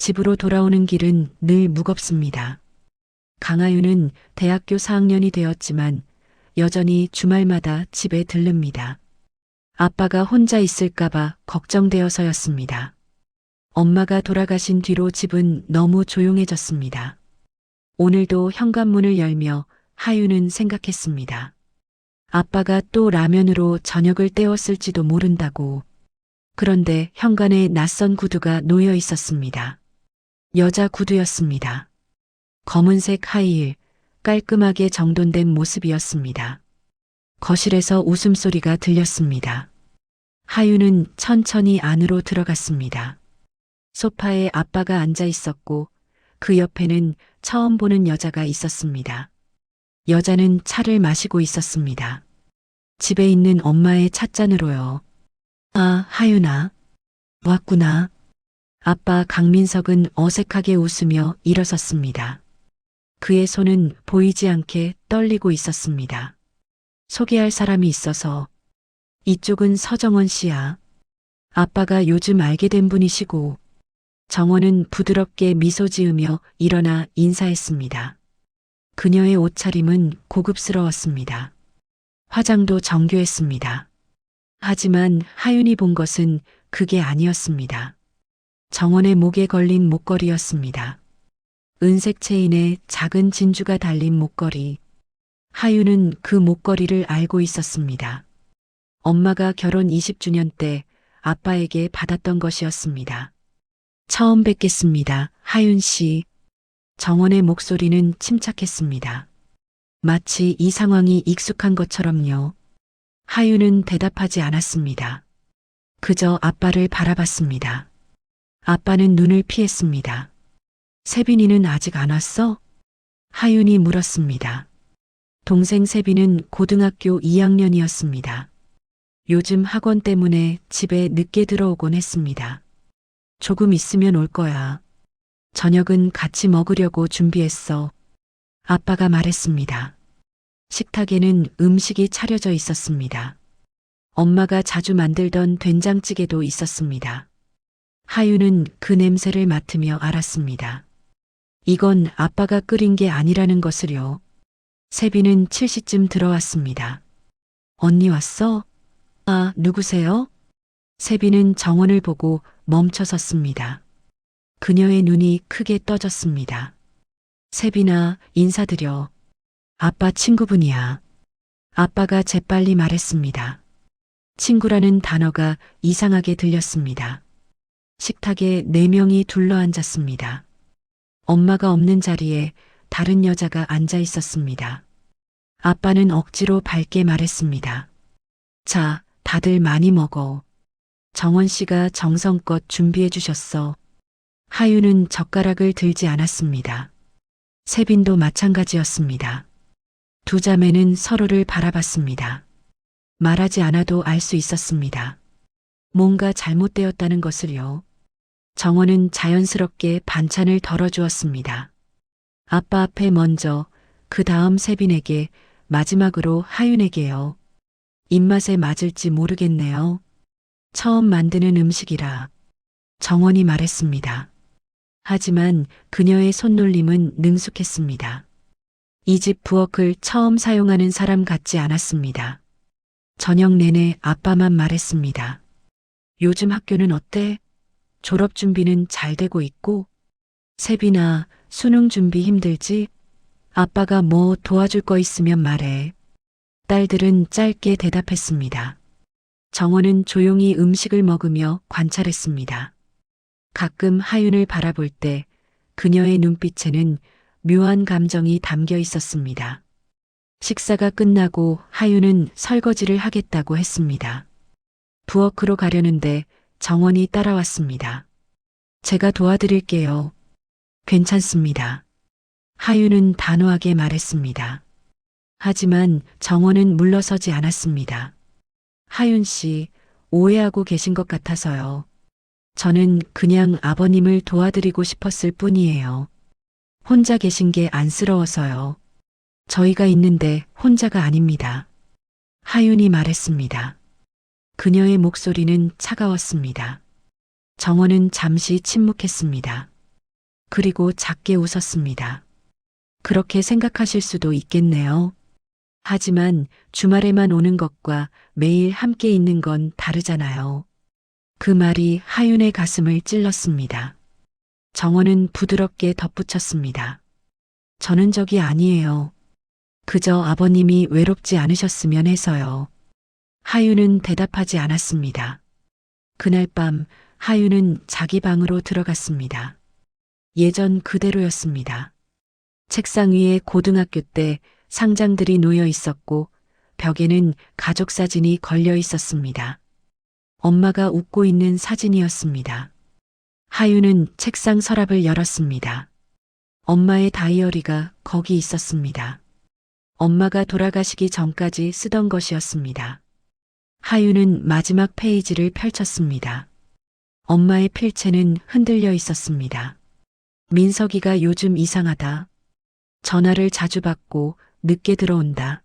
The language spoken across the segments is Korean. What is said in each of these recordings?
집으로 돌아오는 길은 늘 무겁습니다. 강하윤은 대학교 4학년이 되었지만 여전히 주말마다 집에 들릅니다. 아빠가 혼자 있을까봐 걱정되어서였습니다. 엄마가 돌아가신 뒤로 집은 너무 조용해졌습니다. 오늘도 현관문을 열며 하윤은 생각했습니다. 아빠가 또 라면으로 저녁을 때웠을지도 모른다고. 그런데 현관에 낯선 구두가 놓여 있었습니다. 여자 구두였습니다. 검은색 하이힐, 깔끔하게 정돈된 모습이었습니다. 거실에서 웃음소리가 들렸습니다. 하윤은 천천히 안으로 들어갔습니다. 소파에 아빠가 앉아 있었고 그 옆에는 처음 보는 여자가 있었습니다. 여자는 차를 마시고 있었습니다. 집에 있는 엄마의 찻잔으로요. 아, 하윤아. 왔구나. 아빠 강민석은 어색하게 웃으며 일어섰습니다. 그의 손은 보이지 않게 떨리고 있었습니다. 소개할 사람이 있어서. 이쪽은 서정원 씨야. 아빠가 요즘 알게 된 분이시고. 정원은 부드럽게 미소 지으며 일어나 인사했습니다. 그녀의 옷차림은 고급스러웠습니다. 화장도 정교했습니다. 하지만 하윤이 본 것은 그게 아니었습니다. 정원의 목에 걸린 목걸이였습니다. 은색 체인에 작은 진주가 달린 목걸이. 하윤은 그 목걸이를 알고 있었습니다. 엄마가 결혼 20주년 때 아빠에게 받았던 것이었습니다. 처음 뵙겠습니다, 하윤 씨. 정원의 목소리는 침착했습니다. 마치 이 상황이 익숙한 것처럼요. 하윤은 대답하지 않았습니다. 그저 아빠를 바라봤습니다. 아빠는 눈을 피했습니다. 세빈이는 아직 안 왔어? 하윤이 물었습니다. 동생 세빈은 고등학교 2학년이었습니다. 요즘 학원 때문에 집에 늦게 들어오곤 했습니다. 조금 있으면 올 거야. 저녁은 같이 먹으려고 준비했어. 아빠가 말했습니다. 식탁에는 음식이 차려져 있었습니다. 엄마가 자주 만들던 된장찌개도 있었습니다. 하윤은 그 냄새를 맡으며 알았습니다. 이건 아빠가 끓인 게 아니라는 것을요. 세빈은 7시쯤 들어왔습니다. 언니 왔어? 아, 누구세요? 세빈은 정원을 보고 멈춰섰습니다. 그녀의 눈이 크게 떠졌습니다. 세빈아, 인사드려. 아빠 친구분이야. 아빠가 재빨리 말했습니다. 친구라는 단어가 이상하게 들렸습니다. 식탁에 4명이 둘러앉았습니다. 엄마가 없는 자리에 다른 여자가 앉아 있었습니다. 아빠는 억지로 밝게 말했습니다. 자, 다들 많이 먹어. 정원 씨가 정성껏 준비해 주셨어. 하윤은 젓가락을 들지 않았습니다. 세빈도 마찬가지였습니다. 두 자매는 서로를 바라봤습니다. 말하지 않아도 알 수 있었습니다. 뭔가 잘못되었다는 것을요. 정원은 자연스럽게 반찬을 덜어주었습니다. 아빠 앞에 먼저, 그 다음 세빈에게, 마지막으로 하윤에게요. 입맛에 맞을지 모르겠네요. 처음 만드는 음식이라. 정원이 말했습니다. 하지만 그녀의 손놀림은 능숙했습니다. 이 집 부엌을 처음 사용하는 사람 같지 않았습니다. 저녁 내내 아빠만 말했습니다. 요즘 학교는 어때? 졸업 준비는 잘 되고 있고? 세빈아, 수능 준비 힘들지? 아빠가 뭐 도와줄 거 있으면 말해. 딸들은 짧게 대답했습니다. 정원은 조용히 음식을 먹으며 관찰했습니다. 가끔 하윤을 바라볼 때 그녀의 눈빛에는 묘한 감정이 담겨 있었습니다. 식사가 끝나고 하윤은 설거지를 하겠다고 했습니다. 부엌으로 가려는데 정원이 따라왔습니다. 제가 도와드릴게요. 괜찮습니다. 하윤은 단호하게 말했습니다. 하지만 정원은 물러서지 않았습니다. 하윤 씨, 오해하고 계신 것 같아서요. 저는 그냥 아버님을 도와드리고 싶었을 뿐이에요. 혼자 계신 게 안쓰러워서요. 저희가 있는데 혼자가 아닙니다. 하윤이 말했습니다. 그녀의 목소리는 차가웠습니다. 정원은 잠시 침묵했습니다. 그리고 작게 웃었습니다. 그렇게 생각하실 수도 있겠네요. 하지만 주말에만 오는 것과 매일 함께 있는 건 다르잖아요. 그 말이 하윤의 가슴을 찔렀습니다. 정원은 부드럽게 덧붙였습니다. 저는 적이 아니에요. 그저 아버님이 외롭지 않으셨으면 해서요. 하윤은 대답하지 않았습니다. 그날 밤 하윤은 자기 방으로 들어갔습니다. 예전 그대로였습니다. 책상 위에 고등학교 때 상장들이 놓여 있었고 벽에는 가족 사진이 걸려 있었습니다. 엄마가 웃고 있는 사진이었습니다. 하윤은 책상 서랍을 열었습니다. 엄마의 다이어리가 거기 있었습니다. 엄마가 돌아가시기 전까지 쓰던 것이었습니다. 하윤은 마지막 페이지를 펼쳤습니다. 엄마의 필체는 흔들려 있었습니다. 민석이가 요즘 이상하다. 전화를 자주 받고 늦게 들어온다.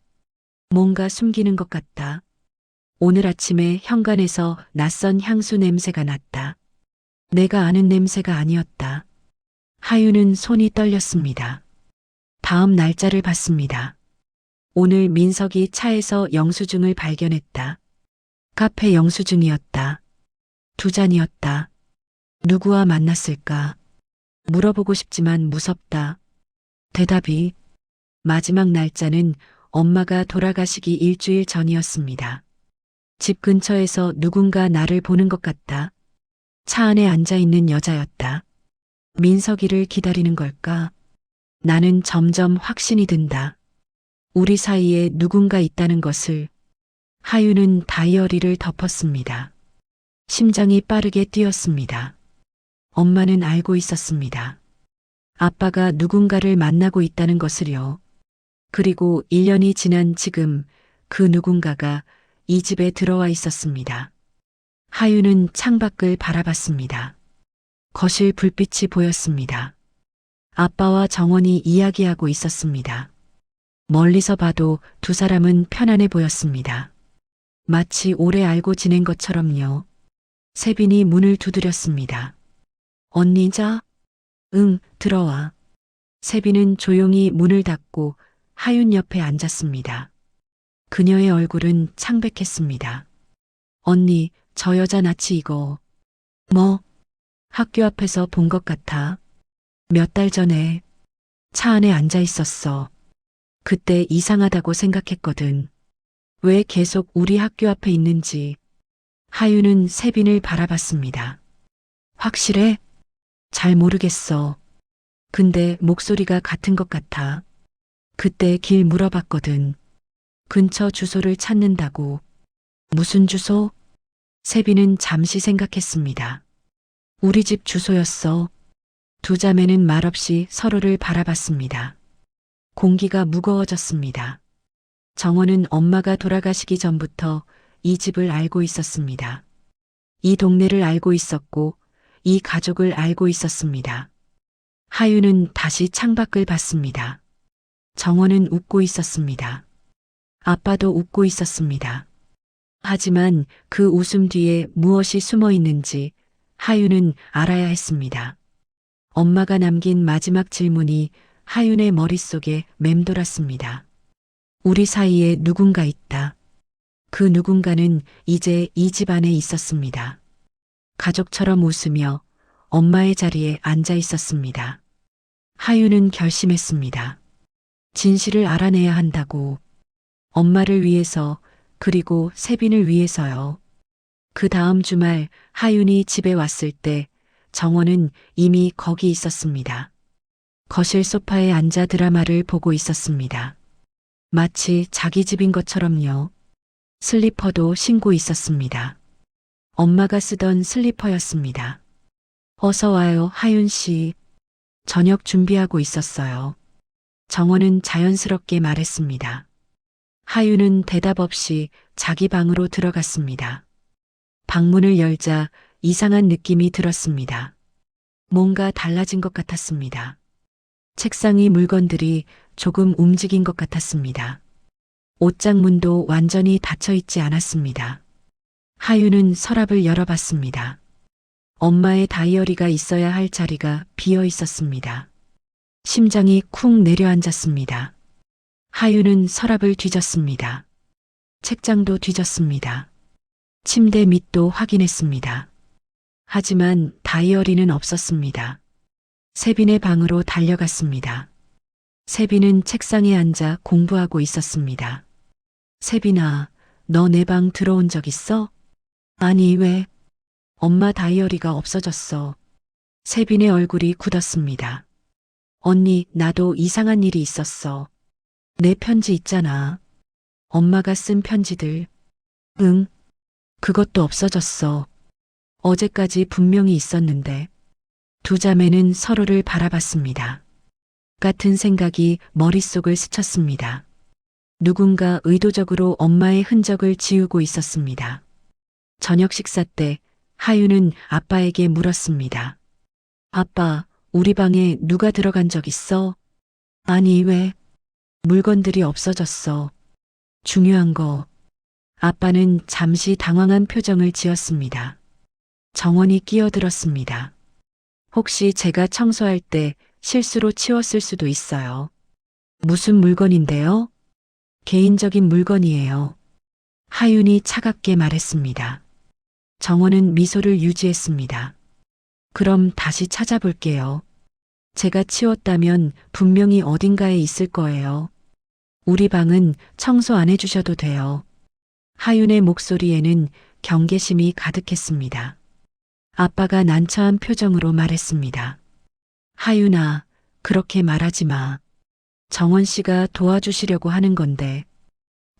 뭔가 숨기는 것 같다. 오늘 아침에 현관에서 낯선 향수 냄새가 났다. 내가 아는 냄새가 아니었다. 하윤은 손이 떨렸습니다. 다음 날짜를 봤습니다. 오늘 민석이 차에서 영수증을 발견했다. 카페 영수증이었다. 2잔이었다. 누구와 만났을까? 물어보고 싶지만 무섭다. 대답이 마지막 날짜는 엄마가 돌아가시기 일주일 전이었습니다. 집 근처에서 누군가 나를 보는 것 같다. 차 안에 앉아 있는 여자였다. 민석이를 기다리는 걸까? 나는 점점 확신이 든다. 우리 사이에 누군가 있다는 것을. 하윤은 다이어리를 덮었습니다. 심장이 빠르게 뛰었습니다. 엄마는 알고 있었습니다. 아빠가 누군가를 만나고 있다는 것을요. 그리고 1년이 지난 지금 그 누군가가 이 집에 들어와 있었습니다. 하윤은 창밖을 바라봤습니다. 거실 불빛이 보였습니다. 아빠와 정원이 이야기하고 있었습니다. 멀리서 봐도 두 사람은 편안해 보였습니다. 마치 오래 알고 지낸 것처럼요. 세빈이 문을 두드렸습니다. 언니 자? 응, 들어와. 세빈은 조용히 문을 닫고 하윤 옆에 앉았습니다. 그녀의 얼굴은 창백했습니다. 언니, 저 여자 낯이 이거. 뭐? 학교 앞에서 본 것 같아. 몇 달 전에 차 안에 앉아 있었어. 그때 이상하다고 생각했거든. 왜 계속 우리 학교 앞에 있는지. 하윤은 세빈을 바라봤습니다. 확실해? 잘 모르겠어. 근데 목소리가 같은 것 같아. 그때 길 물어봤거든. 근처 주소를 찾는다고. 무슨 주소? 세빈은 잠시 생각했습니다. 우리 집 주소였어. 두 자매는 말없이 서로를 바라봤습니다. 공기가 무거워졌습니다. 정원은 엄마가 돌아가시기 전부터 이 집을 알고 있었습니다. 이 동네를 알고 있었고 이 가족을 알고 있었습니다. 하윤은 다시 창밖을 봤습니다. 정원은 웃고 있었습니다. 아빠도 웃고 있었습니다. 하지만 그 웃음 뒤에 무엇이 숨어 있는지 하윤은 알아야 했습니다. 엄마가 남긴 마지막 질문이 하윤의 머릿속에 맴돌았습니다. 우리 사이에 누군가 있다. 그 누군가는 이제 이 집 안에 있었습니다. 가족처럼 웃으며 엄마의 자리에 앉아 있었습니다. 하윤은 결심했습니다. 진실을 알아내야 한다고. 엄마를 위해서, 그리고 세빈을 위해서요. 그 다음 주말 하윤이 집에 왔을 때 정원은 이미 거기 있었습니다. 거실 소파에 앉아 드라마를 보고 있었습니다. 마치 자기 집인 것처럼요. 슬리퍼도 신고 있었습니다. 엄마가 쓰던 슬리퍼였습니다. 어서 와요, 하윤 씨. 저녁 준비하고 있었어요. 정원은 자연스럽게 말했습니다. 하윤은 대답 없이 자기 방으로 들어갔습니다. 방문을 열자 이상한 느낌이 들었습니다. 뭔가 달라진 것 같았습니다. 책상의 물건들이 조금 움직인 것 같았습니다. 옷장 문도 완전히 닫혀 있지 않았습니다. 하윤은 서랍을 열어봤습니다. 엄마의 다이어리가 있어야 할 자리가 비어 있었습니다. 심장이 쿵 내려앉았습니다. 하유는 서랍을 뒤졌습니다. 책장도 뒤졌습니다. 침대 밑도 확인했습니다. 하지만 다이어리는 없었습니다. 세빈의 방으로 달려갔습니다. 세빈은 책상에 앉아 공부하고 있었습니다. 세빈아, 너 내 방 들어온 적 있어? 아니, 왜? 엄마 다이어리가 없어졌어. 세빈의 얼굴이 굳었습니다. 언니, 나도 이상한 일이 있었어. 내 편지 있잖아. 엄마가 쓴 편지들. 응, 그것도 없어졌어. 어제까지 분명히 있었는데. 두 자매는 서로를 바라봤습니다. 같은 생각이 머릿속을 스쳤습니다. 누군가 의도적으로 엄마의 흔적을 지우고 있었습니다. 저녁 식사 때 하유는 아빠에게 물었습니다. 아빠, 우리 방에 누가 들어간 적 있어? 아니, 왜? 물건들이 없어졌어. 중요한 거. 아빠는 잠시 당황한 표정을 지었습니다. 정원이 끼어들었습니다. 혹시 제가 청소할 때 실수로 치웠을 수도 있어요. 무슨 물건인데요? 개인적인 물건이에요. 하윤이 차갑게 말했습니다. 정원은 미소를 유지했습니다. 그럼 다시 찾아볼게요. 제가 치웠다면 분명히 어딘가에 있을 거예요. 우리 방은 청소 안 해주셔도 돼요. 하윤의 목소리에는 경계심이 가득했습니다. 아빠가 난처한 표정으로 말했습니다. 하윤아, 그렇게 말하지 마. 정원 씨가 도와주시려고 하는 건데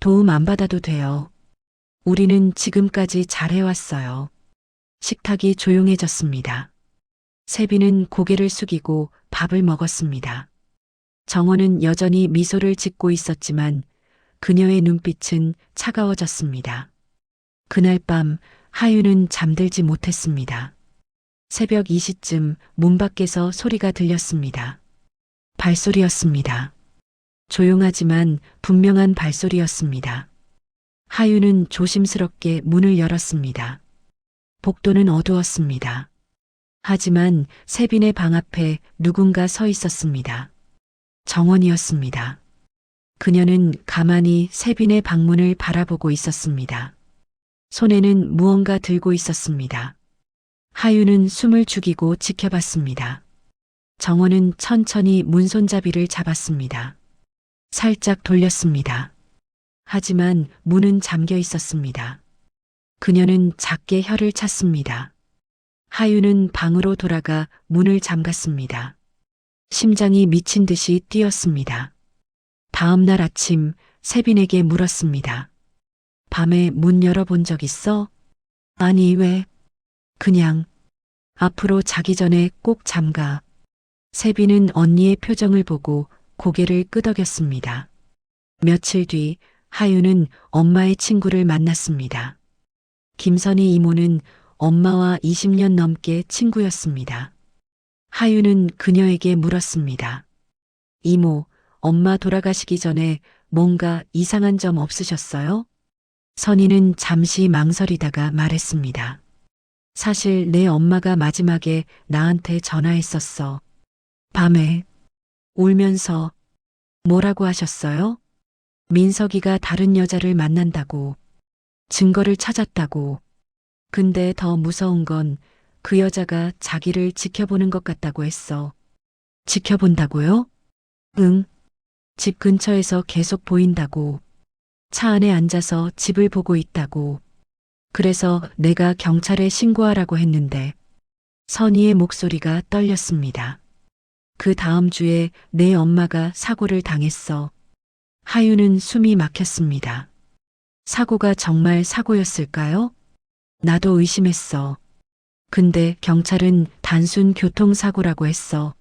도움 안 받아도 돼요. 우리는 지금까지 잘해왔어요. 식탁이 조용해졌습니다. 세빈은 고개를 숙이고 밥을 먹었습니다. 정원은 여전히 미소를 짓고 있었지만 그녀의 눈빛은 차가워졌습니다. 그날 밤 하윤은 잠들지 못했습니다. 새벽 2시쯤 문 밖에서 소리가 들렸습니다. 발소리였습니다. 조용하지만 분명한 발소리였습니다. 하윤은 조심스럽게 문을 열었습니다. 복도는 어두웠습니다. 하지만 세빈의 방 앞에 누군가 서 있었습니다. 정원이었습니다. 그녀는 가만히 세빈의 방문을 바라보고 있었습니다. 손에는 무언가 들고 있었습니다. 하윤은 숨을 죽이고 지켜봤습니다. 정원은 천천히 문손잡이를 잡았습니다. 살짝 돌렸습니다. 하지만 문은 잠겨 있었습니다. 그녀는 작게 혀를 찼습니다. 하윤은 방으로 돌아가 문을 잠갔습니다. 심장이 미친 듯이 뛰었습니다. 다음 날 아침 세빈에게 물었습니다. 밤에 문 열어본 적 있어? 아니, 왜? 그냥 앞으로 자기 전에 꼭 잠가. 세빈은 언니의 표정을 보고 고개를 끄덕였습니다. 며칠 뒤 하윤은 엄마의 친구를 만났습니다. 김선희 이모는 엄마와 20년 넘게 친구였습니다. 하윤은 그녀에게 물었습니다. 이모, 엄마 돌아가시기 전에 뭔가 이상한 점 없으셨어요? 선희는 잠시 망설이다가 말했습니다. 사실 내 엄마가 마지막에 나한테 전화했었어. 밤에 울면서 뭐라고 하셨어요? 민석이가 다른 여자를 만난다고, 증거를 찾았다고. 근데 더 무서운 건 그 여자가 자기를 지켜보는 것 같다고 했어. 지켜본다고요? 응. 집 근처에서 계속 보인다고. 차 안에 앉아서 집을 보고 있다고. 그래서 내가 경찰에 신고하라고 했는데 선희의 목소리가 떨렸습니다. 그 다음 주에 내 엄마가 사고를 당했어. 하윤은 숨이 막혔습니다. 사고가 정말 사고였을까요? 나도 의심했어. 근데 경찰은 단순 교통사고라고 했어.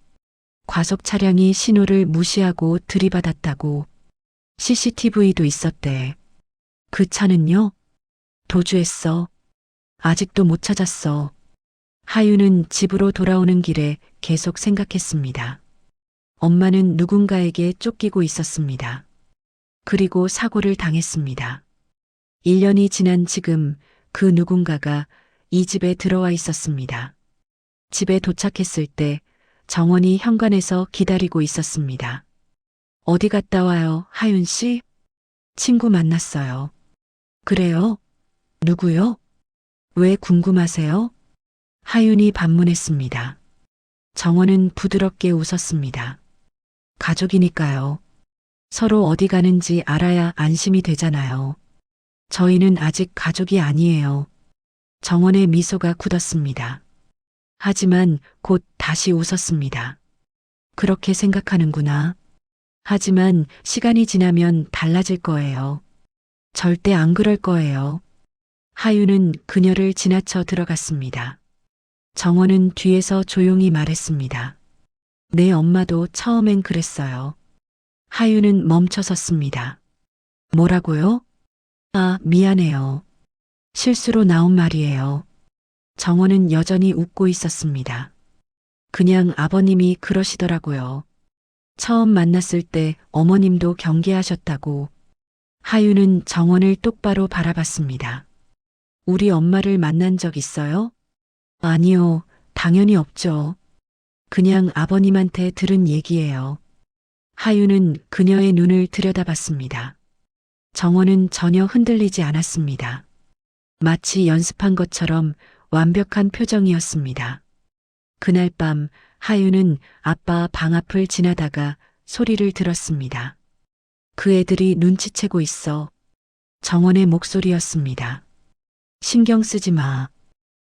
과속 차량이 신호를 무시하고 들이받았다고. CCTV도 있었대. 그 차는요? 도주했어. 아직도 못 찾았어. 하윤은 집으로 돌아오는 길에 계속 생각했습니다. 엄마는 누군가에게 쫓기고 있었습니다. 그리고 사고를 당했습니다. 1년이 지난 지금 그 누군가가 이 집에 들어와 있었습니다. 집에 도착했을 때 정원이 현관에서 기다리고 있었습니다. 어디 갔다 와요, 하윤 씨? 친구 만났어요. 그래요? 누구요? 왜 궁금하세요? 하윤이 반문했습니다. 정원은 부드럽게 웃었습니다. 가족이니까요. 서로 어디 가는지 알아야 안심이 되잖아요. 저희는 아직 가족이 아니에요. 정원의 미소가 굳었습니다. 하지만 곧 다시 웃었습니다. 그렇게 생각하는구나. 하지만 시간이 지나면 달라질 거예요. 절대 안 그럴 거예요. 하유는 그녀를 지나쳐 들어갔습니다. 정원은 뒤에서 조용히 말했습니다. 내 엄마도 처음엔 그랬어요. 하유는 멈춰섰습니다. 뭐라고요? 아, 미안해요. 실수로 나온 말이에요. 정원은 여전히 웃고 있었습니다. 그냥 아버님이 그러시더라고요. 처음 만났을 때 어머님도 경계하셨다고. 하유는 정원을 똑바로 바라봤습니다. 우리 엄마를 만난 적 있어요? 아니요, 당연히 없죠. 그냥 아버님한테 들은 얘기예요. 하유는 그녀의 눈을 들여다봤습니다. 정원은 전혀 흔들리지 않았습니다. 마치 연습한 것처럼 완벽한 표정이었습니다. 그날 밤 하유는 아빠 방 앞을 지나다가 소리를 들었습니다. 그 애들이 눈치채고 있어. 정원의 목소리였습니다. 신경 쓰지 마.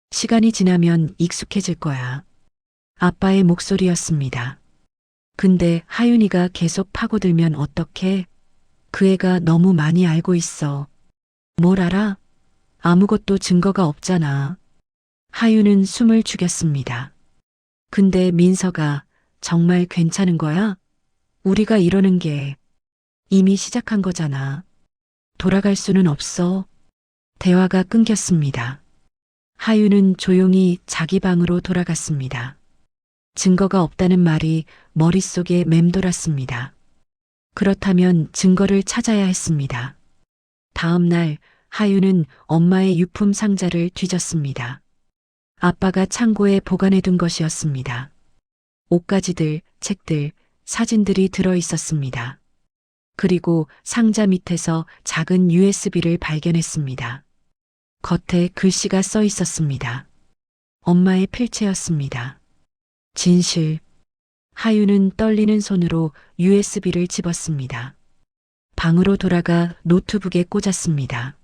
시간이 지나면 익숙해질 거야. 아빠의 목소리였습니다. 근데 하윤이가 계속 파고들면 어떡해? 그 애가 너무 많이 알고 있어. 뭘 알아? 아무것도 증거가 없잖아. 하윤은 숨을 죽였습니다. 근데 민서가 정말 괜찮은 거야? 우리가 이러는 게 이미 시작한 거잖아. 돌아갈 수는 없어. 대화가 끊겼습니다. 하윤은 조용히 자기 방으로 돌아갔습니다. 증거가 없다는 말이 머릿속에 맴돌았습니다. 그렇다면 증거를 찾아야 했습니다. 다음 날 하윤은 엄마의 유품 상자를 뒤졌습니다. 아빠가 창고에 보관해둔 것이었습니다. 옷가지들, 책들, 사진들이 들어 있었습니다. 그리고 상자 밑에서 작은 USB를 발견했습니다. 겉에 글씨가 써 있었습니다. 엄마의 필체였습니다. 진실. 하유는 떨리는 손으로 USB를 집었습니다. 방으로 돌아가 노트북에 꽂았습니다.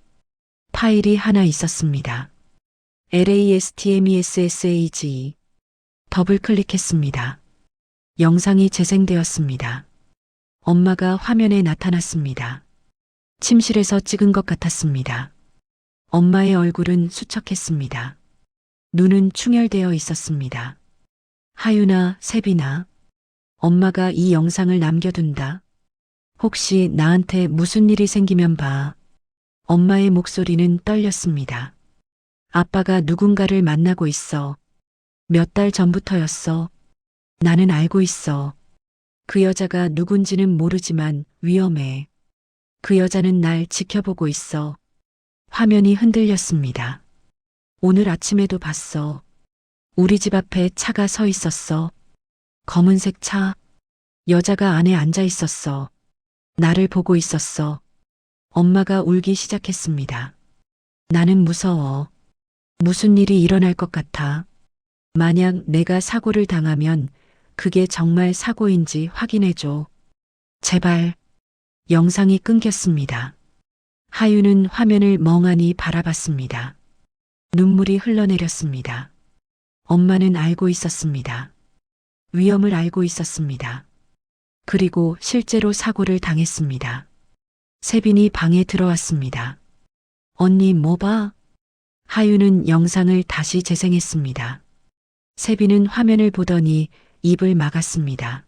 파일이 하나 있었습니다. LASTMESSAG. 더블 클릭했습니다. 영상이 재생되었습니다. 엄마가 화면에 나타났습니다. 침실에서 찍은 것 같았습니다. 엄마의 얼굴은 수척했습니다. 눈은 충혈되어 있었습니다. 하윤아, 세빈아, 엄마가 이 영상을 남겨둔다. 혹시 나한테 무슨 일이 생기면 봐. 엄마의 목소리는 떨렸습니다. 아빠가 누군가를 만나고 있어. 몇 달 전부터였어. 나는 알고 있어. 그 여자가 누군지는 모르지만 위험해. 그 여자는 날 지켜보고 있어. 화면이 흔들렸습니다. 오늘 아침에도 봤어. 우리 집 앞에 차가 서 있었어. 검은색 차. 여자가 안에 앉아 있었어. 나를 보고 있었어. 엄마가 울기 시작했습니다. 나는 무서워. 무슨 일이 일어날 것 같아. 만약 내가 사고를 당하면 그게 정말 사고인지 확인해줘. 제발. 영상이 끊겼습니다. 하유는 화면을 멍하니 바라봤습니다. 눈물이 흘러내렸습니다. 엄마는 알고 있었습니다. 위험을 알고 있었습니다. 그리고 실제로 사고를 당했습니다. 세빈이 방에 들어왔습니다. 언니 뭐 봐? 하유는 영상을 다시 재생했습니다. 세빈은 화면을 보더니 입을 막았습니다.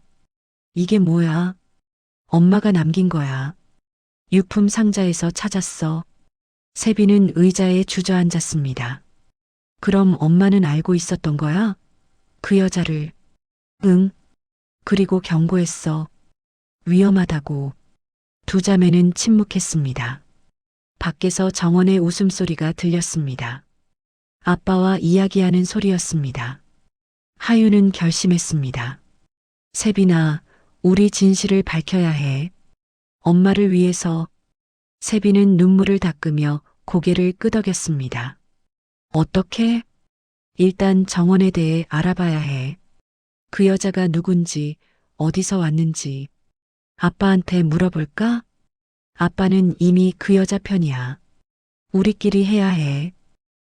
이게 뭐야? 엄마가 남긴 거야. 유품 상자에서 찾았어. 세빈은 의자에 주저앉았습니다. 그럼 엄마는 알고 있었던 거야? 그 여자를. 응. 그리고 경고했어. 위험하다고. 두 자매는 침묵했습니다. 밖에서 정원의 웃음소리가 들렸습니다. 아빠와 이야기하는 소리였습니다. 하윤은 결심했습니다. 세빈아, 우리 진실을 밝혀야 해. 엄마를 위해서. 세빈은 눈물을 닦으며 고개를 끄덕였습니다. 어떻게? 일단 정원에 대해 알아봐야 해. 그 여자가 누군지, 어디서 왔는지. 아빠한테 물어볼까? 아빠는 이미 그 여자 편이야. 우리끼리 해야 해.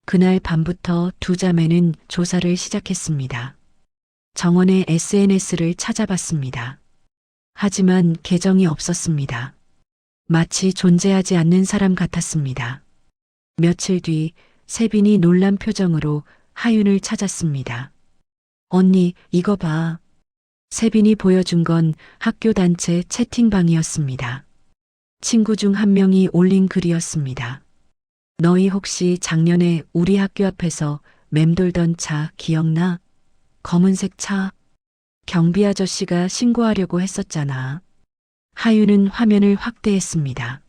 그날 밤부터 두 자매는 조사를 시작했습니다. 정원의 SNS를 찾아봤습니다. 하지만 계정이 없었습니다. 마치 존재하지 않는 사람 같았습니다. 며칠 뒤 세빈이 놀란 표정으로 하윤을 찾았습니다. 언니, 이거 봐. 세빈이 보여준 건 학교 단체 채팅방이었습니다. 친구 중 한 명이 올린 글이었습니다. 너희 혹시 작년에 우리 학교 앞에서 맴돌던 차 기억나? 검은색 차. 경비 아저씨가 신고하려고 했었잖아. 하윤은 화면을 확대했습니다.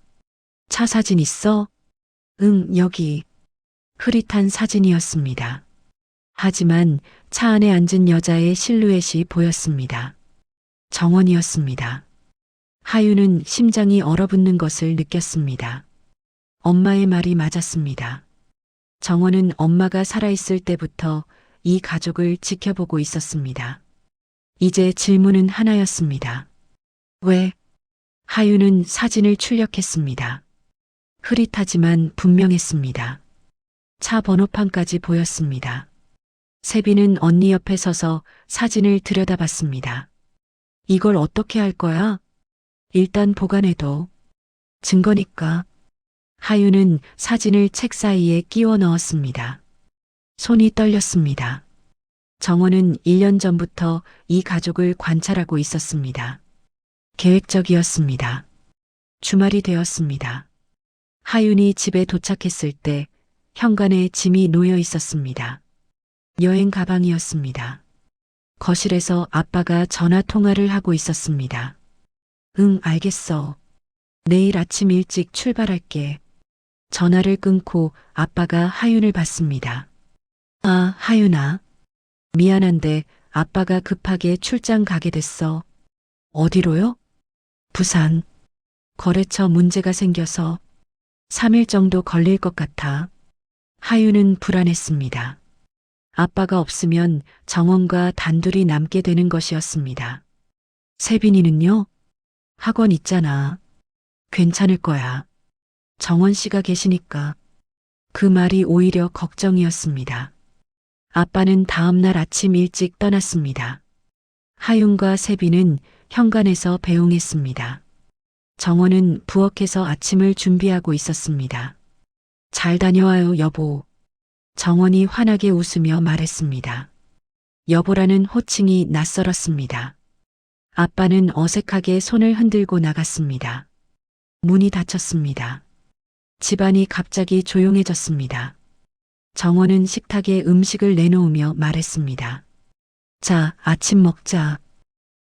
차 사진 있어? 응, 여기. 흐릿한 사진이었습니다. 하지만 차 안에 앉은 여자의 실루엣이 보였습니다. 정원이었습니다. 하윤은 심장이 얼어붙는 것을 느꼈습니다. 엄마의 말이 맞았습니다. 정원은 엄마가 살아있을 때부터 이 가족을 지켜보고 있었습니다. 이제 질문은 하나였습니다. 왜? 하윤은 사진을 출력했습니다. 흐릿하지만 분명했습니다. 차 번호판까지 보였습니다. 세빈은 언니 옆에 서서 사진을 들여다봤습니다. 이걸 어떻게 할 거야? 일단 보관해둬. 증거니까. 하윤은 사진을 책 사이에 끼워 넣었습니다. 손이 떨렸습니다. 정원은 1년 전부터 이 가족을 관찰하고 있었습니다. 계획적이었습니다. 주말이 되었습니다. 하윤이 집에 도착했을 때 현관에 짐이 놓여 있었습니다. 여행 가방이었습니다. 거실에서 아빠가 전화 통화를 하고 있었습니다. 응, 알겠어. 내일 아침 일찍 출발할게. 전화를 끊고 아빠가 하윤을 받습니다. 아, 하윤아. 미안한데 아빠가 급하게 출장 가게 됐어. 어디로요? 부산. 거래처 문제가 생겨서 3일 정도 걸릴 것 같아. 하윤은 불안했습니다. 아빠가 없으면 정원과 단둘이 남게 되는 것이었습니다. 세빈이는요? 학원 있잖아. 괜찮을 거야. 정원 씨가 계시니까. 그 말이 오히려 걱정이었습니다. 아빠는 다음 날 아침 일찍 떠났습니다. 하윤과 세빈은 현관에서 배웅했습니다. 정원은 부엌에서 아침을 준비하고 있었습니다. 잘 다녀와요, 여보. 정원이 환하게 웃으며 말했습니다. 여보라는 호칭이 낯설었습니다. 아빠는 어색하게 손을 흔들고 나갔습니다. 문이 닫혔습니다. 집안이 갑자기 조용해졌습니다. 정원은 식탁에 음식을 내놓으며 말했습니다. 자, 아침 먹자.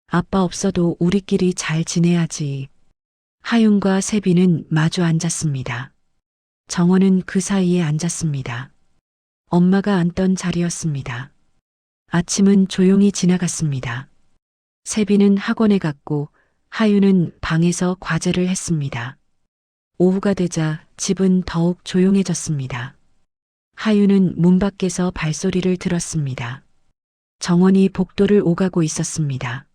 아빠 없어도 우리끼리 잘 지내야지. 하윤과 세빈은 마주 앉았습니다. 정원은 그 사이에 앉았습니다. 엄마가 앉던 자리였습니다. 아침은 조용히 지나갔습니다. 세빈은 학원에 갔고 하윤은 방에서 과제를 했습니다. 오후가 되자 집은 더욱 조용해졌습니다. 하윤은 문 밖에서 발소리를 들었습니다. 정원이 복도를 오가고 있었습니다.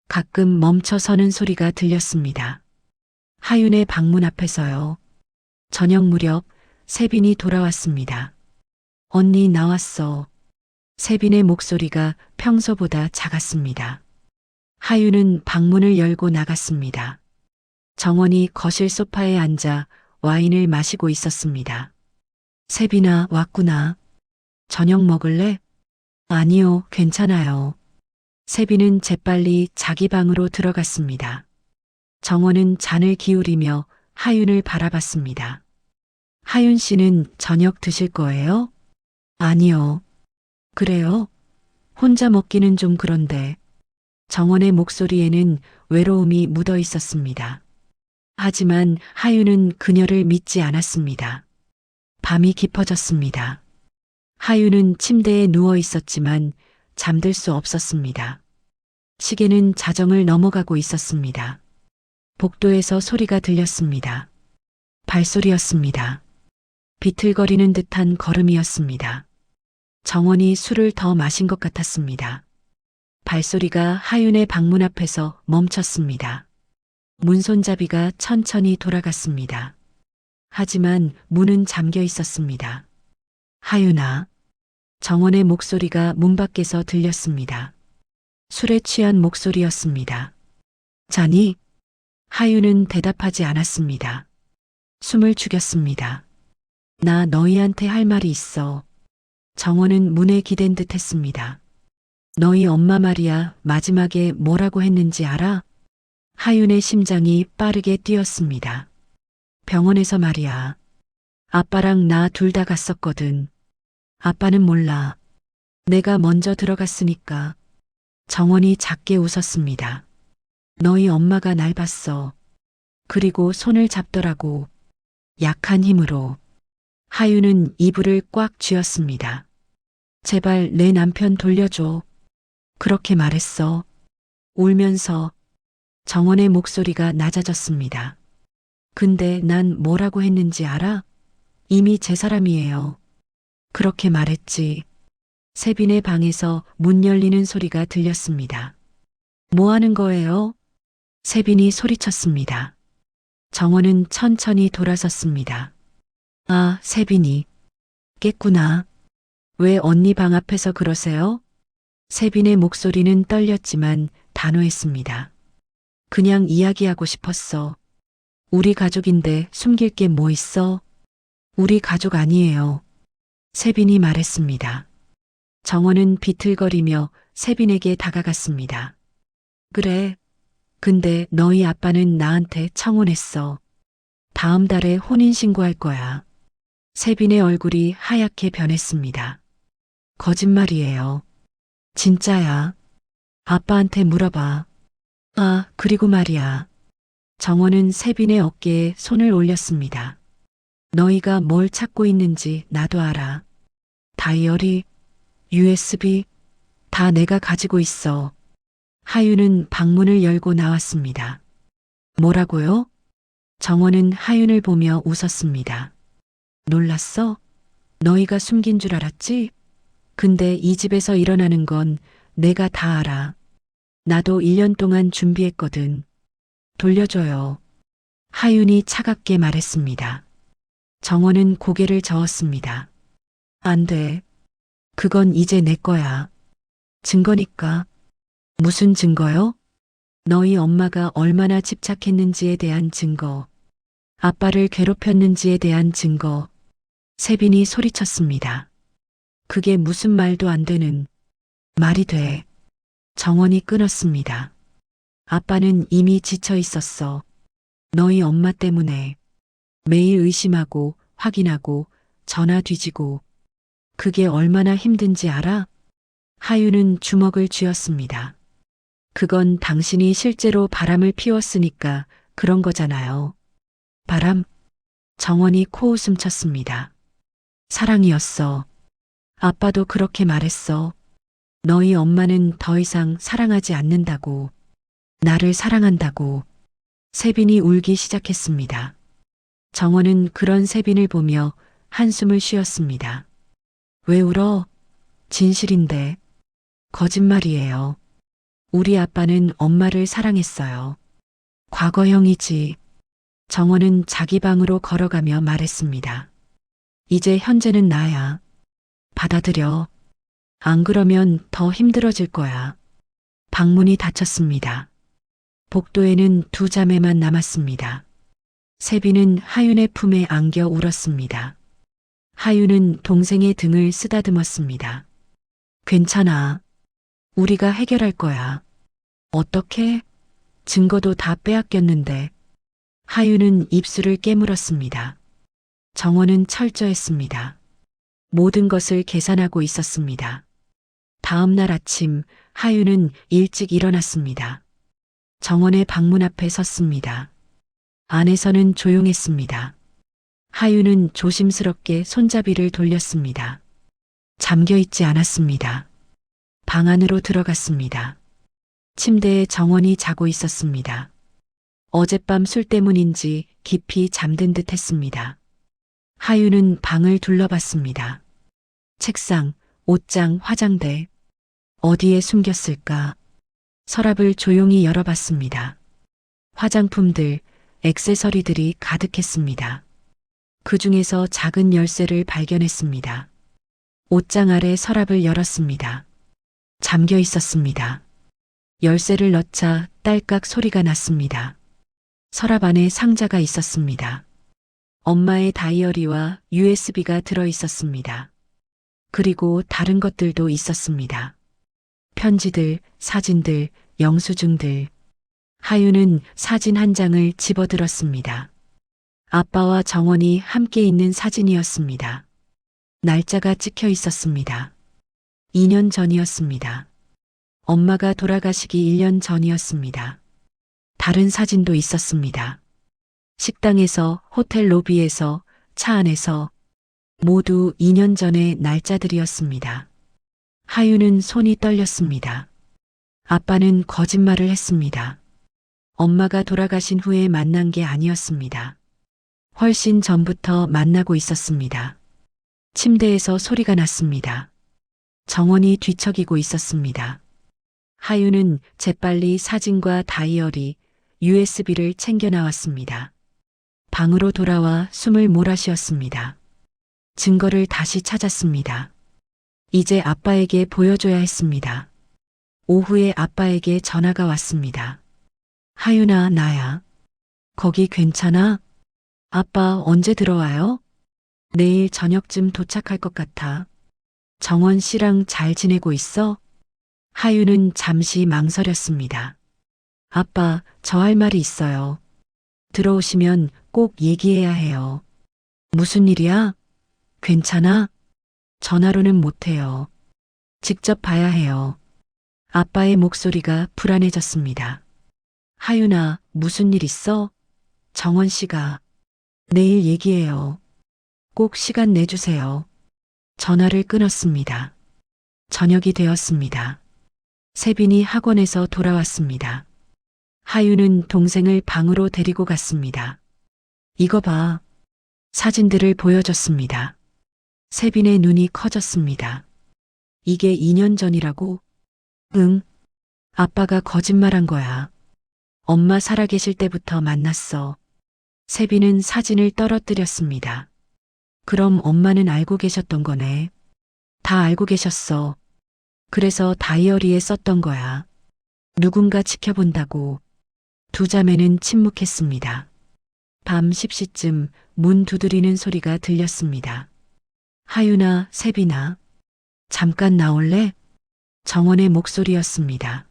가끔 멈춰 서는 소리가 들렸습니다. 하윤의 방문 앞에서요. 저녁 무렵 세빈이 돌아왔습니다. 언니 나왔어. 세빈의 목소리가 평소보다 작았습니다. 하윤은 방문을 열고 나갔습니다. 정원이 거실 소파에 앉아 와인을 마시고 있었습니다. 세빈아, 왔구나. 저녁 먹을래? 아니요, 괜찮아요. 세빈은 재빨리 자기 방으로 들어갔습니다. 정원은 잔을 기울이며 하윤을 바라봤습니다. 하윤 씨는 저녁 드실 거예요? 아니요. 그래요? 혼자 먹기는 좀 그런데. 정원의 목소리에는 외로움이 묻어 있었습니다. 하지만 하윤은 그녀를 믿지 않았습니다. 밤이 깊어졌습니다. 하윤은 침대에 누워 있었지만 잠들 수 없었습니다. 시계는 자정을 넘어가고 있었습니다. 복도에서 소리가 들렸습니다. 발소리였습니다. 비틀거리는 듯한 걸음이었습니다. 정원이 술을 더 마신 것 같았습니다. 발소리가 하윤의 방문 앞에서 멈췄습니다. 문손잡이가 천천히 돌아갔습니다. 하지만 문은 잠겨 있었습니다. 하윤아. 정원의 목소리가 문 밖에서 들렸습니다. 술에 취한 목소리였습니다. 자니? 하윤은 대답하지 않았습니다. 숨을 죽였습니다. 나 너희한테 할 말이 있어. 정원은 문에 기댄 듯 했습니다. 너희 엄마 말이야 마지막에 뭐라고 했는지 알아? 하윤의 심장이 빠르게 뛰었습니다. 병원에서 말이야. 아빠랑 나 둘 다 갔었거든. 아빠는 몰라. 내가 먼저 들어갔으니까. 정원이 작게 웃었습니다. 너희 엄마가 날 봤어. 그리고 손을 잡더라고. 약한 힘으로. 하윤은 이불을 꽉 쥐었습니다. 제발 내 남편 돌려줘. 그렇게 말했어. 울면서. 정원의 목소리가 낮아졌습니다. 근데 난 뭐라고 했는지 알아? 이미 제 사람이에요. 그렇게 말했지. 세빈의 방에서 문 열리는 소리가 들렸습니다. 뭐 하는 거예요? 세빈이 소리쳤습니다. 정원은 천천히 돌아섰습니다. 아, 세빈이. 깼구나. 왜 언니 방 앞에서 그러세요? 세빈의 목소리는 떨렸지만 단호했습니다. 그냥 이야기하고 싶었어. 우리 가족인데 숨길 게 뭐 있어? 우리 가족 아니에요. 세빈이 말했습니다. 정원은 비틀거리며 세빈에게 다가갔습니다. 그래. 근데 너희 아빠는 나한테 청혼했어. 다음 달에 혼인신고할 거야. 세빈의 얼굴이 하얗게 변했습니다. 거짓말이에요. 진짜야. 아빠한테 물어봐. 아, 그리고 말이야. 정원은 세빈의 어깨에 손을 올렸습니다. 너희가 뭘 찾고 있는지 나도 알아. 다이어리, USB, 다 내가 가지고 있어. 하윤은 방문을 열고 나왔습니다. 뭐라고요? 정원은 하윤을 보며 웃었습니다. 놀랐어? 너희가 숨긴 줄 알았지? 근데 이 집에서 일어나는 건 내가 다 알아. 나도 1년 동안 준비했거든. 돌려줘요. 하윤이 차갑게 말했습니다. 정원은 고개를 저었습니다. 안 돼. 그건 이제 내 거야. 증거니까. 무슨 증거요? 너희 엄마가 얼마나 집착했는지에 대한 증거. 아빠를 괴롭혔는지에 대한 증거. 세빈이 소리쳤습니다. 그게 무슨 말도 안 되는 말이 돼. 정원이 끊었습니다. 아빠는 이미 지쳐 있었어. 너희 엄마 때문에. 매일 의심하고 확인하고 전화 뒤지고. 그게 얼마나 힘든지 알아? 하윤은 주먹을 쥐었습니다. 그건 당신이 실제로 바람을 피웠으니까 그런 거잖아요. 바람? 정원이 코웃음 쳤습니다. 사랑이었어. 아빠도 그렇게 말했어. 너희 엄마는 더 이상 사랑하지 않는다고. 나를 사랑한다고. 세빈이 울기 시작했습니다. 정원은 그런 세빈을 보며 한숨을 쉬었습니다. 왜 울어? 진실인데. 거짓말이에요. 우리 아빠는 엄마를 사랑했어요. 과거형이지. 정원은 자기 방으로 걸어가며 말했습니다. 이제 현재는 나야. 받아들여. 안 그러면 더 힘들어질 거야. 방문이 닫혔습니다. 복도에는 두 자매만 남았습니다. 세빈은 하윤의 품에 안겨 울었습니다. 하윤은 동생의 등을 쓰다듬었습니다. 괜찮아. 우리가 해결할 거야. 어떻게? 증거도 다 빼앗겼는데. 하윤은 입술을 깨물었습니다. 정원은 철저했습니다. 모든 것을 계산하고 있었습니다. 다음 날 아침 하윤은 일찍 일어났습니다. 정원의 방문 앞에 섰습니다. 안에서는 조용했습니다. 하윤은 조심스럽게 손잡이를 돌렸습니다. 잠겨 있지 않았습니다. 방 안으로 들어갔습니다. 침대에 정원이 자고 있었습니다. 어젯밤 술 때문인지 깊이 잠든 듯 했습니다. 하윤은 방을 둘러봤습니다. 책상, 옷장, 화장대. 어디에 숨겼을까? 서랍을 조용히 열어봤습니다. 화장품들, 액세서리들이 가득했습니다. 그 중에서 작은 열쇠를 발견했습니다. 옷장 아래 서랍을 열었습니다. 잠겨 있었습니다. 열쇠를 넣자 딸깍 소리가 났습니다. 서랍 안에 상자가 있었습니다. 엄마의 다이어리와 USB가 들어 있었습니다. 그리고 다른 것들도 있었습니다. 편지들, 사진들, 영수증들. 하윤은 사진 한 장을 집어들었습니다. 아빠와 정원이 함께 있는 사진이었습니다. 날짜가 찍혀 있었습니다. 2년 전이었습니다. 엄마가 돌아가시기 1년 전이었습니다. 다른 사진도 있었습니다. 식당에서, 호텔 로비에서, 차 안에서 모두 2년 전의 날짜들이었습니다. 하윤은 손이 떨렸습니다. 아빠는 거짓말을 했습니다. 엄마가 돌아가신 후에 만난 게 아니었습니다. 훨씬 전부터 만나고 있었습니다. 침대에서 소리가 났습니다. 정원이 뒤척이고 있었습니다. 하윤은 재빨리 사진과 다이어리, USB를 챙겨 나왔습니다. 방으로 돌아와 숨을 몰아쉬었습니다. 증거를 다시 찾았습니다. 이제 아빠에게 보여줘야 했습니다. 오후에 아빠에게 전화가 왔습니다. 하윤아, 나야. 거기 괜찮아? 아빠 언제 들어와요? 내일 저녁쯤 도착할 것 같아. 정원 씨랑 잘 지내고 있어? 하윤은 잠시 망설였습니다. 아빠, 저 할 말이 있어요. 들어오시면 꼭 얘기해야 해요. 무슨 일이야? 괜찮아? 전화로는 못해요. 직접 봐야 해요. 아빠의 목소리가 불안해졌습니다. 하윤아, 무슨 일 있어? 정원 씨가. 내일 얘기해요. 꼭 시간 내주세요. 전화를 끊었습니다. 저녁이 되었습니다. 세빈이 학원에서 돌아왔습니다. 하윤은 동생을 방으로 데리고 갔습니다. 이거 봐. 사진들을 보여줬습니다. 세빈의 눈이 커졌습니다. 이게 2년 전이라고? 응. 아빠가 거짓말한 거야. 엄마 살아계실 때부터 만났어. 세빈은 사진을 떨어뜨렸습니다. 그럼 엄마는 알고 계셨던 거네. 다 알고 계셨어. 그래서 다이어리에 썼던 거야. 누군가 지켜본다고. 두 자매는 침묵했습니다. 밤 10시쯤 문 두드리는 소리가 들렸습니다. 하윤아, 세빈아. 잠깐 나올래? 정원의 목소리였습니다.